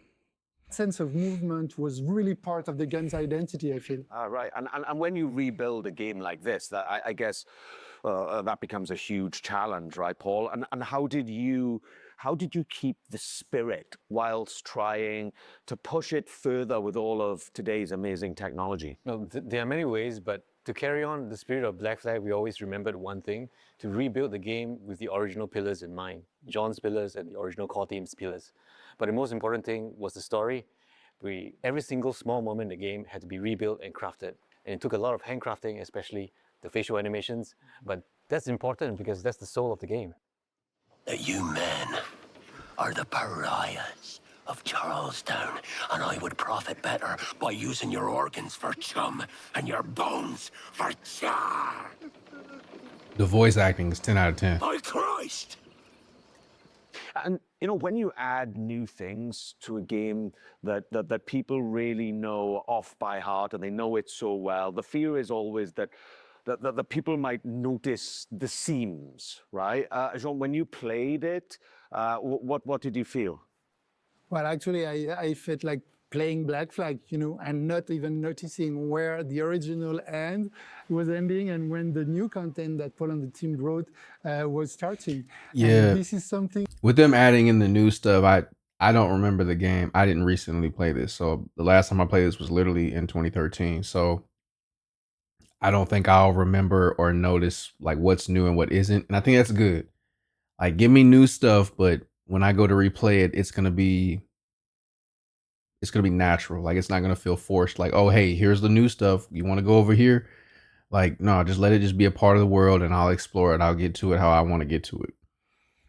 [SPEAKER 15] sense of movement was really part of the game's identity, I feel.
[SPEAKER 5] Right. And when you rebuild a game like this, that I guess that becomes a huge challenge, right, Paul? And how did you how did you keep the spirit whilst trying to push it further with all of today's amazing technology?
[SPEAKER 16] Well, there are many ways, but to carry on the spirit of Black Flag, we always remembered one thing, to rebuild the game with the original pillars in mind, John's pillars and the original core team's pillars. But the most important thing was the story. Every single small moment in the game had to be rebuilt and crafted. And it took a lot of handcrafting, especially the facial animations, but that's important because that's the soul of the game.
[SPEAKER 7] That you men are the pariahs of Charlestown, and I would profit better by using your organs for chum and your bones for char.
[SPEAKER 1] The voice acting is 10 out of 10.
[SPEAKER 7] By Christ!
[SPEAKER 5] And you know, when you add new things to a game that people really know off by heart and they know it so well, the fear is always that the people might notice the seams, right? Jean, when you played it, what did you feel?
[SPEAKER 15] Well, actually, I felt like playing Black Flag, you know, and not even noticing where the original end was ending and when the new content that Paul and the team wrote was starting.
[SPEAKER 1] Yeah.
[SPEAKER 15] And this is something.
[SPEAKER 1] With them adding in the new stuff, I don't remember the game. I didn't recently play this. So the last time I played this was literally in 2013. So I don't think I'll remember or notice like what's new and what isn't. And I think that's good. Like, give me new stuff, but when I go to replay it, it's gonna be natural. Like, it's not gonna feel forced. Like, oh hey, here's the new stuff. You want to go over here? Like, no, just let it just be a part of the world, and I'll explore it. I'll get to it how I want to get to it.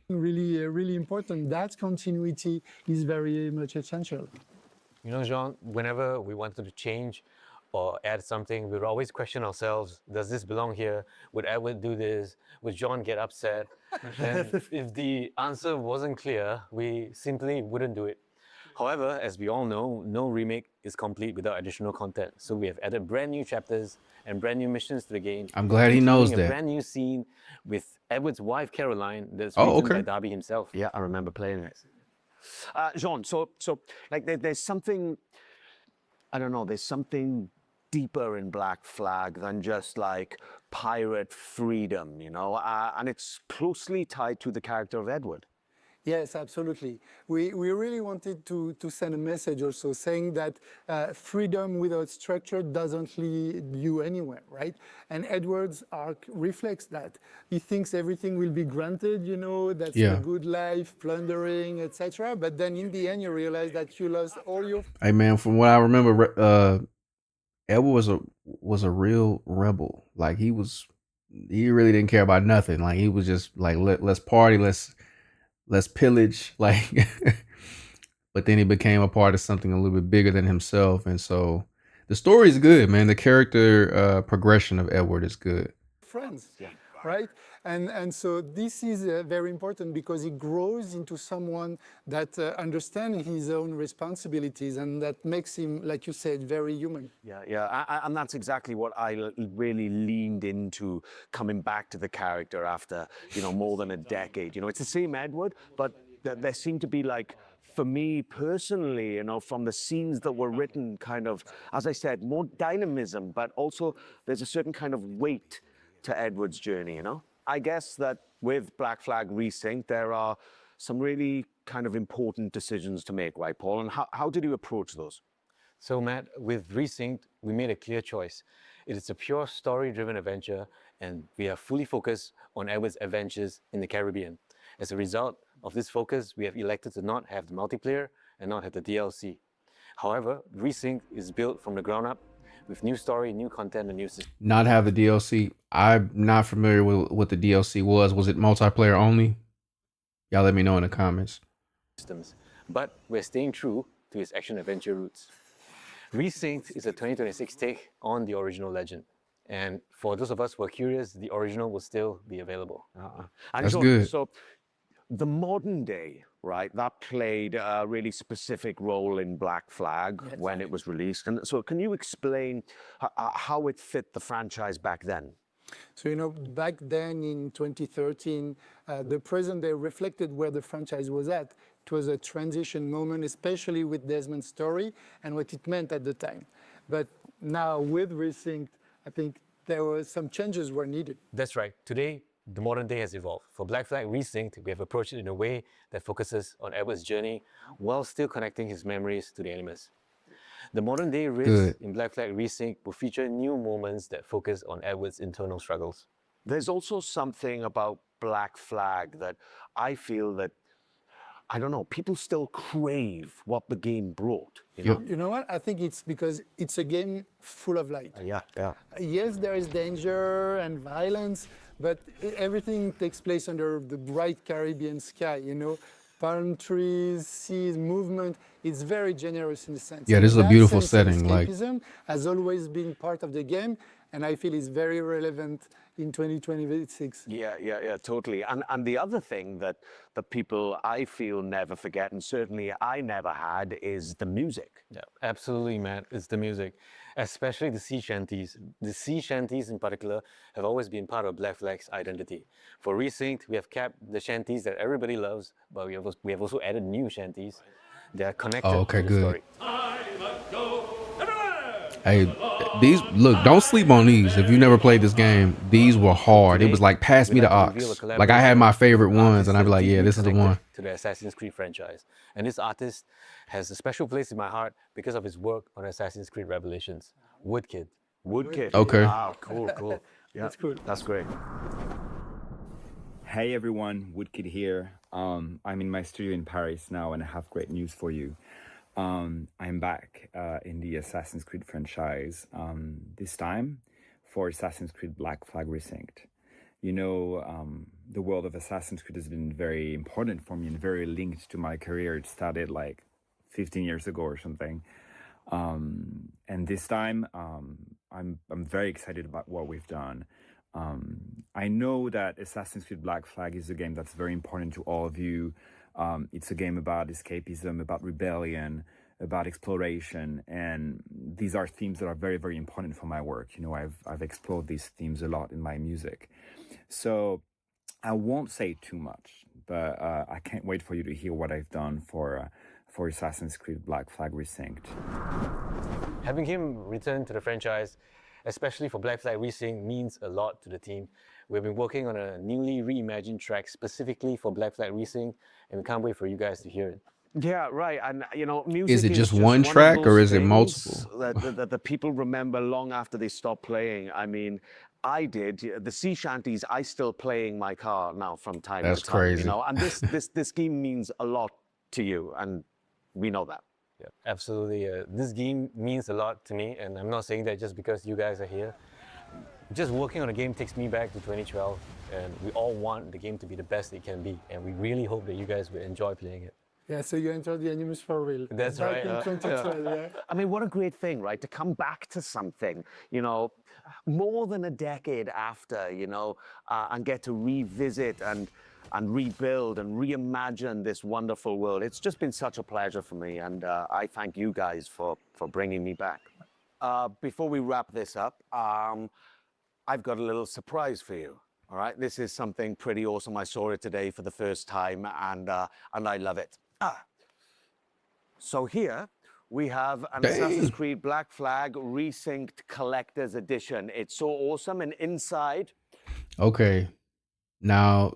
[SPEAKER 15] Really important. That continuity is very much essential.
[SPEAKER 16] You know, Jean, whenever we wanted to change or add something, we would always question ourselves, does this belong here? Would Edward do this? Would John get upset? And if the answer wasn't clear, we simply wouldn't do it. However, as we all know, no remake is complete without additional content. So we have added brand new chapters and brand new missions to the game.
[SPEAKER 1] I'm glad he knows
[SPEAKER 16] including
[SPEAKER 1] that.
[SPEAKER 16] a brand new scene with Edward's wife, Caroline, that's written by Darby himself.
[SPEAKER 5] Yeah, I remember playing it. Jean, so like there's something, I don't know, there's something deeper in Black Flag than just like pirate freedom, you know, and it's closely tied to the character of Edward.
[SPEAKER 15] Yes, absolutely. We really wanted to send a message also saying that freedom without structure doesn't lead you anywhere, right? And Edward's arc reflects that. He thinks everything will be granted, you know, that's a good life, plundering, etc. But then in the end, you realize that you lost all your...
[SPEAKER 1] Hey man, from what I remember, Edward was a real rebel. Like he really didn't care about nothing. Like he was just like, let's party, let's pillage, like, but then he became a part of something a little bit bigger than himself. And so the story is good, man. The character progression of Edward is good.
[SPEAKER 15] Friends, right? And so this is very important because he grows into someone that understands his own responsibilities and that makes him, like you said, very human.
[SPEAKER 5] Yeah, and that's exactly what I really leaned into coming back to the character after, you know, more than a decade. You know, it's the same Edward, but there seemed to be like, for me personally, you know, from the scenes that were written, kind of, as I said, more dynamism, but also there's a certain kind of weight to Edward's journey, you know? I guess that with Black Flag Resynced, there are some really kind of important decisions to make, right, Paul? And how did you approach those?
[SPEAKER 16] So Matt, with Resynced, we made a clear choice. It is a pure story-driven adventure, and we are fully focused on Edward's adventures in the Caribbean. As a result of this focus, we have elected to not have the multiplayer and not have the DLC. However, Resynced is built from the ground up with new story, new content, and new systems.
[SPEAKER 1] Not have the DLC. I'm not familiar with what the DLC was. Was it multiplayer only? Y'all let me know in the comments.
[SPEAKER 16] But we're staying true to its action-adventure roots. Resynced is a 2026 take on the original legend. And for those of us who are curious, the original will still be available.
[SPEAKER 1] That's good.
[SPEAKER 5] So the modern day, right, that played a really specific role in Black Flag when it was released. And so can you explain how it fit the franchise back then?
[SPEAKER 15] So, you know, back then in 2013, the present day reflected where the franchise was at. It was a transition moment, especially with Desmond's story and what it meant at the time. But now with Resynced, I think there were some changes were needed.
[SPEAKER 16] That's right. Today, the modern day has evolved. For Black Flag Resynced, we have approached it in a way that focuses on Edward's journey while still connecting his memories to the Animus. The modern day riffs in Black Flag Resynced will feature new moments that focus on Edward's internal struggles.
[SPEAKER 3] There's also something about Black Flag that I feel that, I don't know, people still crave what the game brought.
[SPEAKER 15] You know what? I think it's because it's a game full of light.
[SPEAKER 3] Yeah.
[SPEAKER 15] Yes, there is danger and violence, but everything takes place under the bright Caribbean sky, you know? Palm trees, seas, movement. It's very generous in the sense.
[SPEAKER 1] Yeah, this is a beautiful setting.
[SPEAKER 15] Escapism has always been part of the game, and I feel it's very relevant in 2026.
[SPEAKER 3] Yeah, totally. And the other thing that the people I feel never forget, and certainly I never had, is the music.
[SPEAKER 16] Yeah, absolutely, Matt. It's the music, especially the sea shanties. The sea shanties in particular have always been part of Black Flag's identity. For Resynced, we have kept the shanties that everybody loves, but we have also added new shanties that are connected to the story.
[SPEAKER 1] Hey, these, look, don't sleep on these. If you never played this game, these were hard. It was like, pass me the ox. Like, I had my favorite ones, and I'd be like, yeah, this is the one.
[SPEAKER 16] To the Assassin's Creed franchise. And this artist has a special place in my heart because of his work on Assassin's Creed Revelations. Woodkid.
[SPEAKER 1] Okay.
[SPEAKER 3] Wow, cool. Yeah,
[SPEAKER 15] that's cool.
[SPEAKER 3] That's great.
[SPEAKER 17] Hey everyone, Woodkid here. I'm in my studio in Paris now, and I have great news for you. I'm back in the Assassin's Creed franchise, this time for Assassin's Creed Black Flag Resynced. You know, the world of Assassin's Creed has been very important for me and very linked to my career. It started like 15 years ago or something. And this time, I'm very excited about what we've done. I know that Assassin's Creed Black Flag is a game that's very important to all of you. It's a game about escapism, about rebellion, about exploration, and these are themes that are very, very important for my work. You know, I've explored these themes a lot in my music. So I won't say too much, but I can't wait for you to hear what I've done for Assassin's Creed Black Flag Resynced.
[SPEAKER 16] Having him return to the franchise, especially for Black Flag Resynced, means a lot to the team. We've been working on a newly reimagined track specifically for Black Flag Resynced, and we can't wait for you guys to hear it.
[SPEAKER 3] Yeah, right. And you know, music
[SPEAKER 1] Is it just one
[SPEAKER 3] one
[SPEAKER 1] track
[SPEAKER 3] of
[SPEAKER 1] or
[SPEAKER 3] those
[SPEAKER 1] is it
[SPEAKER 3] things
[SPEAKER 1] multiple?
[SPEAKER 3] that the people remember long after they stop playing. I mean, I did the sea shanties. I still play in my car now from time
[SPEAKER 1] That's
[SPEAKER 3] to time.
[SPEAKER 1] crazy.
[SPEAKER 3] You know, and this game means a lot to you, and we know that.
[SPEAKER 16] Yeah, absolutely. This game means a lot to me, and I'm not saying that just because you guys are here. Just working on a game takes me back to 2012, and we all want the game to be the best it can be, and we really hope that you guys will enjoy playing it.
[SPEAKER 15] Yeah, so you entered the Animus for real.
[SPEAKER 16] That's
[SPEAKER 15] Back
[SPEAKER 16] right.
[SPEAKER 15] in 2012, yeah.
[SPEAKER 3] I mean, what a great thing, right? To come back to something, you know, more than a decade after, you know, and get to revisit and rebuild and reimagine this wonderful world. It's just been such a pleasure for me, and I thank you guys for bringing me back. Before we wrap this up, I've got a little surprise for you. All right, this is something pretty awesome. I saw it today for the first time, and I love it. So here we have an Assassin's Creed Black Flag Resynced Collector's Edition. It's so awesome, and inside.
[SPEAKER 1] Okay, now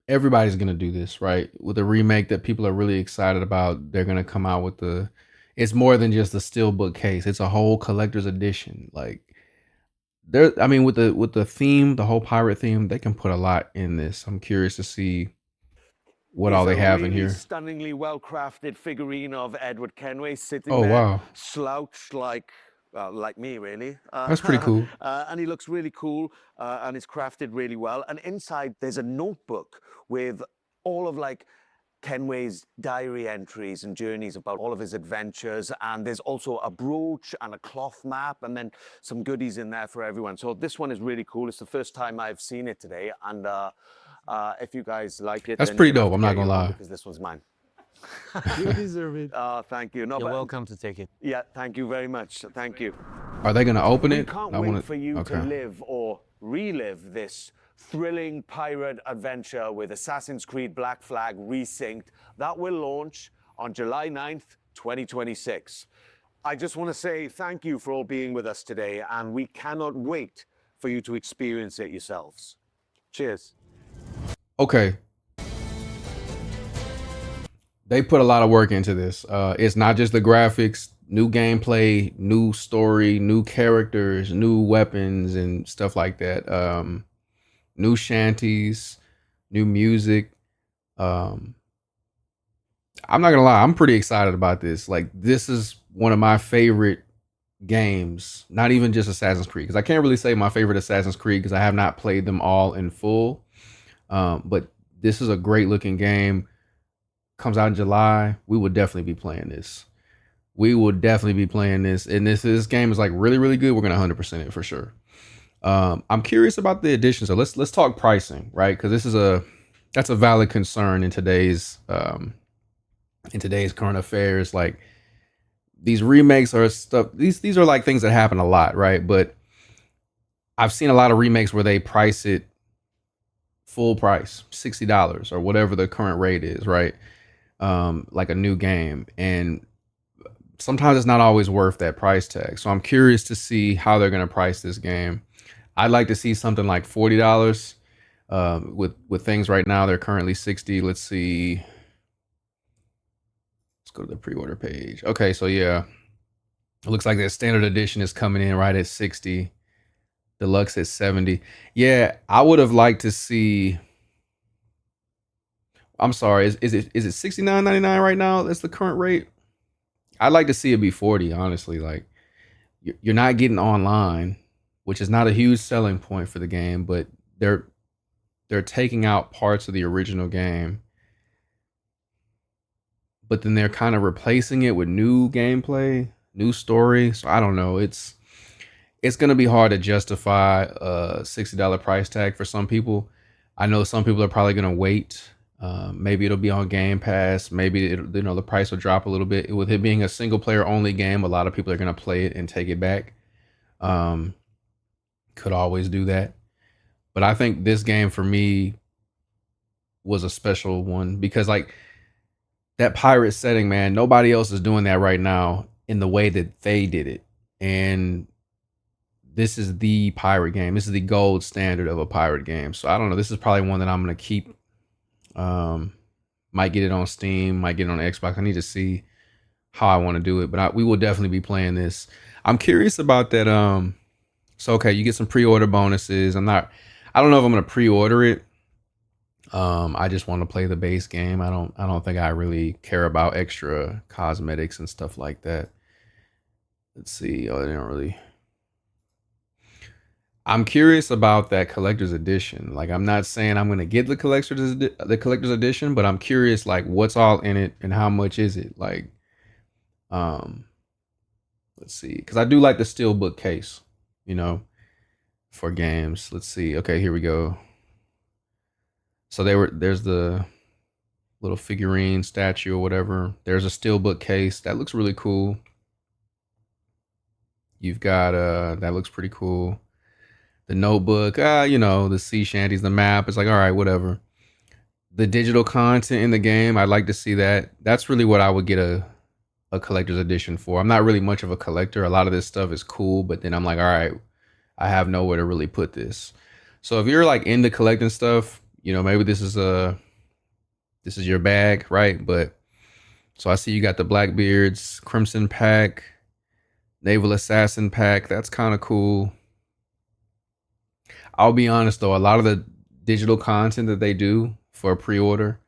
[SPEAKER 1] everybody's gonna do this, right? With a remake that people are really excited about, they're gonna come out with the. It's more than just a steelbook case. It's a whole collector's edition. Like, there, I mean, with the theme, the whole pirate theme, they can put a lot in this. I'm curious to see what all they have in here.
[SPEAKER 3] Stunningly well-crafted figurine of Edward Kenway sitting
[SPEAKER 1] Oh,
[SPEAKER 3] there,
[SPEAKER 1] wow.
[SPEAKER 3] slouched like me, really.
[SPEAKER 1] That's pretty cool.
[SPEAKER 3] And he looks really cool, and it's crafted really well. And inside, there's a notebook with all of like Kenway's diary entries and journeys about all of his adventures. And there's also a brooch and a cloth map, and then some goodies in there for everyone. So this one is really cool. It's the first time I've seen it today, and if you guys like it,
[SPEAKER 1] That's
[SPEAKER 3] then
[SPEAKER 1] pretty
[SPEAKER 3] you have
[SPEAKER 1] dope.
[SPEAKER 3] to
[SPEAKER 1] I'm not
[SPEAKER 3] carry
[SPEAKER 1] gonna
[SPEAKER 3] on
[SPEAKER 1] lie.
[SPEAKER 3] because this one's mine.
[SPEAKER 15] You deserve it.
[SPEAKER 3] Thank you. No,
[SPEAKER 16] You're
[SPEAKER 3] but-
[SPEAKER 16] welcome to take it.
[SPEAKER 3] Yeah, thank you very much. Thank you.
[SPEAKER 1] Are they gonna open
[SPEAKER 3] We
[SPEAKER 1] it?
[SPEAKER 3] can't
[SPEAKER 1] I
[SPEAKER 3] wait
[SPEAKER 1] wanna-
[SPEAKER 3] for you
[SPEAKER 1] okay.
[SPEAKER 3] to live or relive this thrilling pirate adventure with Assassin's Creed Black Flag Resynced. That will launch on July 9th, 2026. I just want to say thank you for all being with us today, and we cannot wait for you to experience it yourselves.
[SPEAKER 5] Cheers.
[SPEAKER 1] Okay. They put a lot of work into this. It's not just the graphics, new gameplay, new story, new characters, new weapons and stuff like that. New shanties, new music. I'm not gonna lie, I'm pretty excited about this. Like, this is one of my favorite games. Not even just Assassin's Creed, because I can't really say my favorite Assassin's Creed because I have not played them all in full. But this is a great looking game. Comes out in July. We will definitely be playing this. We will definitely be playing this. And this game is like really, really good. We're gonna 100% it for sure. I'm curious about the additions. So let's talk pricing, right? Because that's a valid concern in today's current affairs. Like, these remakes are stuff. These are like things that happen a lot, right? But I've seen a lot of remakes where they price it full price, $60 or whatever the current rate is, right? Like a new game, and sometimes it's not always worth that price tag. So I'm curious to see how they're going to price this game. I'd like to see something like $40. With things right now, they're currently 60. Let's see. Let's go to the pre-order page. Okay, so yeah, it looks like the standard edition is coming in right at 60. Deluxe at 70. Yeah, I would have liked to see. I'm sorry, is it $69.99 right now? That's the current rate. I'd like to see it be 40, honestly. Like, you're not getting online, which is not a huge selling point for the game, but they're taking out parts of the original game, but then they're kind of replacing it with new gameplay, new story. So I don't know. It's gonna be hard to justify a $60 price tag for some people. I know some people are probably gonna wait. Maybe it'll be on Game Pass. Maybe the price will drop a little bit. With it being a single player only game, a lot of people are gonna play it and take it back. Could always do that, but I think this game for me was a special one because, like, that pirate setting, man, nobody else is doing that right now in the way that they did it, and this is the pirate game. This is the gold standard of a pirate game. So I don't know. This is probably one that I'm gonna keep. Might get it on Steam, might get it on Xbox. I need to see how I want to do it, but we will definitely be playing this. I'm curious about that. So okay, you get some pre-order bonuses. I don't know if I'm gonna pre-order it. I just want to play the base game. I don't think I really care about extra cosmetics and stuff like that. Let's see. Oh, they don't really. I'm curious about that collector's edition. Like, I'm not saying I'm gonna get the collector's edition, but I'm curious, like, what's all in it and how much is it? Like, let's see, because I do like the steelbook case, for games. Let's see. Okay, here we go. So there's the little figurine statue or whatever. There's a steelbook case that looks really cool. You've got that looks pretty cool. The notebook, the sea shanties, the map. It's like, all right, whatever. The digital content in the game, I'd like to see that. That's really what I would get a collector's edition for. I'm not really much of a collector. A lot of this stuff is cool, but then I'm like, all right, I have nowhere to really put this. So if you're like into collecting stuff, maybe this is your bag, right? But so I see you got the Blackbeard's Crimson Pack, Naval Assassin Pack. That's kind of cool. I'll be honest though, a lot of the digital content that they do for a pre-order,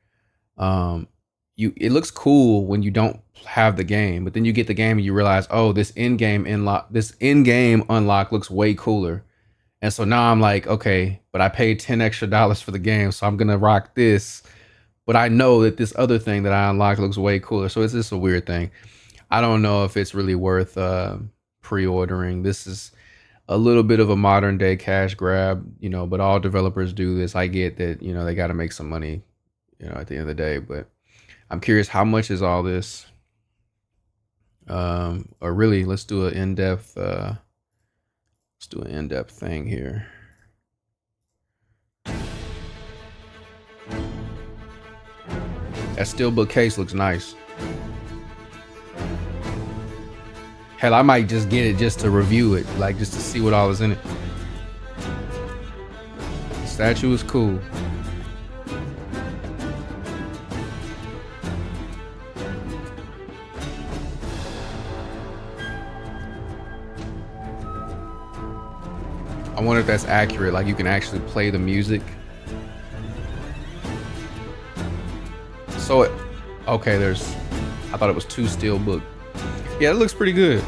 [SPEAKER 1] it looks cool when you don't have the game, but then you get the game and you realize, oh, this in-game unlock looks way cooler. And so now I'm like, okay, but I paid $10 extra for the game, so I'm gonna rock this. But I know that this other thing that I unlocked looks way cooler. So it's just a weird thing. I don't know if it's really worth pre-ordering. This is a little bit of a modern day cash grab, but all developers do this. I get that, they got to make some money, at the end of the day, but I'm curious, how much is all this? Or really, let's do an in-depth thing here. That steelbook case looks nice. Hell, I might just get it just to review it, like just to see what all is in it. statue is cool. I wonder if that's accurate. Like you can actually play the music. So, okay, I thought it was 2 steelbook. Yeah, it looks pretty good.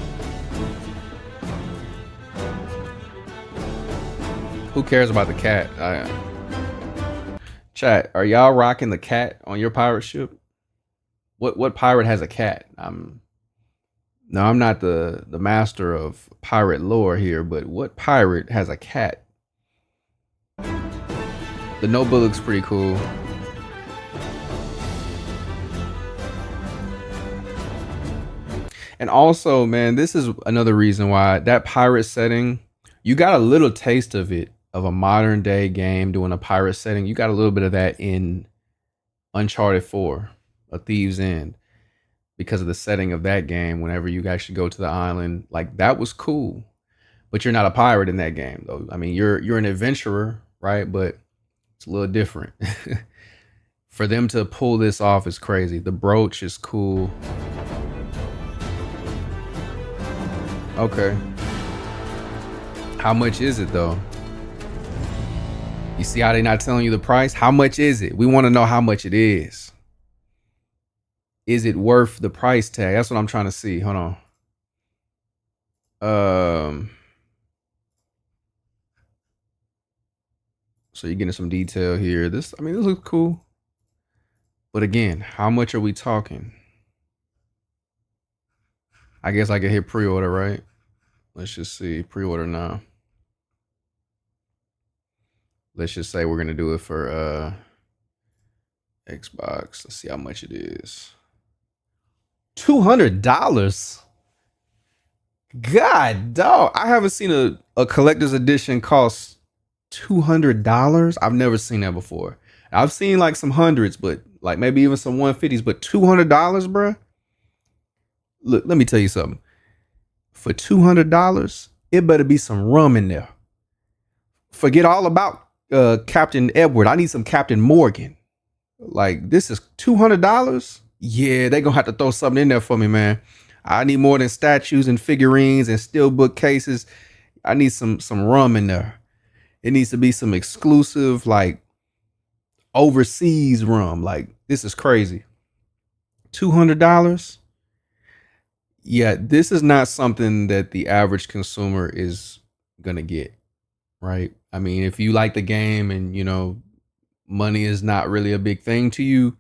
[SPEAKER 1] Who cares about the cat? Chat, are y'all rocking the cat on your pirate ship? What pirate has a cat? No, I'm not the master of pirate lore here, but what pirate has a cat? The notebook looks pretty cool. And also, man, this is another reason why that pirate setting, you got a little taste of it, of a modern day game doing a pirate setting. You got a little bit of that in Uncharted 4, A Thief's End, because of the setting of that game. Whenever you guys should go to the island, like that was cool. But you're not a pirate in that game, though. I mean, you're an adventurer, right? But it's a little different. For them to pull this off is crazy. The brooch is cool. Okay. How much is it though? You see how they not telling you the price? How much is it? We want to know how much it is. Is it worth the price tag? That's what I'm trying to see. Hold on. So you're getting some detail here. This looks cool. But again, how much are we talking? I guess I can hit pre-order, right? Let's just see. Pre-order now. Let's just say we're gonna do it for Xbox. Let's see how much it is. $200. God dog. I haven't seen a collector's edition cost $200. I've never seen that before. I've seen like some hundreds, but like maybe even some 150s, but $200, bruh. Look, let me tell you something. For $200, it better be some rum in there. Forget all about Captain Edward. I need some Captain Morgan. Like, this is $200. Yeah, they gonna have to throw something in there for me, man. I need more than statues and figurines and steelbook cases. I need some rum in there. It needs to be some exclusive, like, overseas rum. Like, this is crazy. $200. Yeah, this is not something that the average consumer is gonna get, right? I mean, if you like the game and money is not really a big thing to you,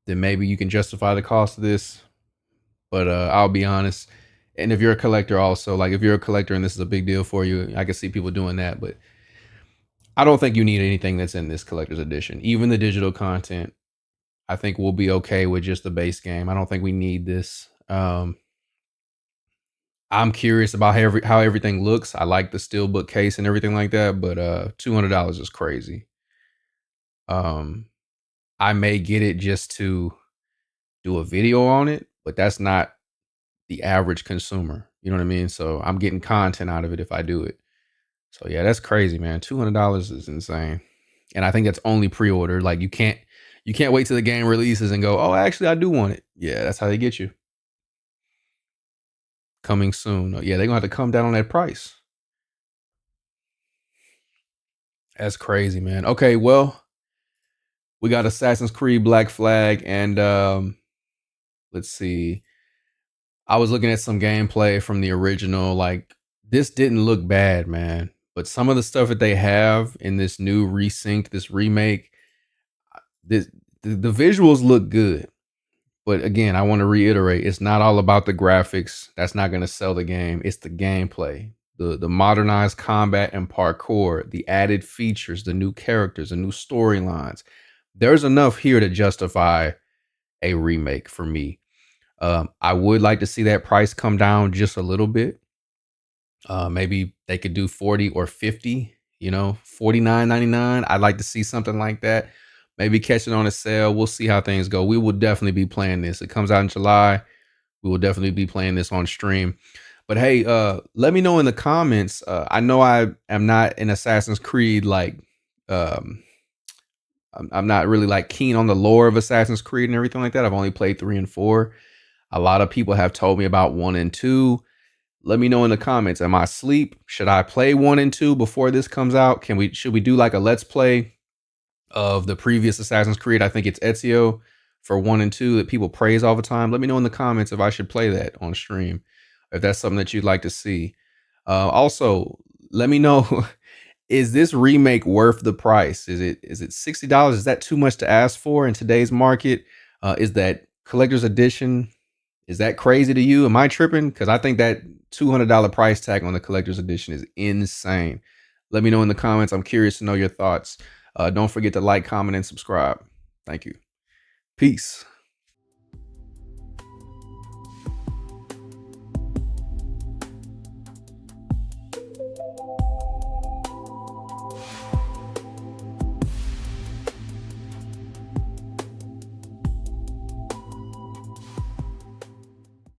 [SPEAKER 1] then maybe you can justify the cost of this. But I'll be honest, and if you're a collector also, like if you're a collector and this is a big deal for you, I can see people doing that, but I don't think you need anything that's in this collector's edition. Even the digital content, I think we'll be okay with just the base game. I don't think we need this. I'm curious about how everything looks. I like the steelbook case and everything like that, but $200 is crazy. I may get it just to do a video on it, but that's not the average consumer. You know what I mean? So I'm getting content out of it if I do it. So yeah, that's crazy, man. $200 is insane. And I think that's only pre-order. Like you can't wait till the game releases and go, oh, actually I do want it. Yeah, that's how they get you. Coming soon. Yeah, they're gonna have to come down on that price. That's crazy, man. Okay, well, we got Assassin's Creed Black Flag, and let's see. I was looking at some gameplay from the original. Like, this didn't look bad, man. But some of the stuff that they have in this new Resynced, this remake, the visuals look good. But again, I want to reiterate, it's not all about the graphics. That's not going to sell the game. It's the gameplay, the modernized combat and parkour, the added features, the new characters, the new storylines. There's enough here to justify a remake for me. I would like to see that price come down just a little bit. Maybe they could do 40 or 50, $49.99. I'd like to see something like that. Maybe catch it on a sale. We'll see how things go. We will definitely be playing this. It comes out in July. We will definitely be playing this on stream. But hey, let me know in the comments. I know I am not an Assassin's Creed like um, I'm not really like keen on the lore of Assassin's Creed and everything like that. I've only played 3 and 4. A lot of people have told me about 1 and 2. Let me know in the comments. Am I asleep? Should I play 1 and 2 before this comes out? Should we do like a let's play of the previous Assassin's Creed? I think it's Ezio for 1 and 2 that people praise all the time. Let me know in the comments if I should play that on stream, if that's something that you'd like to see. Also, let me know, is this remake worth the price? Is it $60? Is that too much to ask for in today's market? Is that collector's edition? Is that crazy to you? Am I tripping? Because I think that $200 price tag on the collector's edition is insane. Let me know in the comments. I'm curious to know your thoughts. Don't forget to like, comment, and subscribe. Thank you. Peace.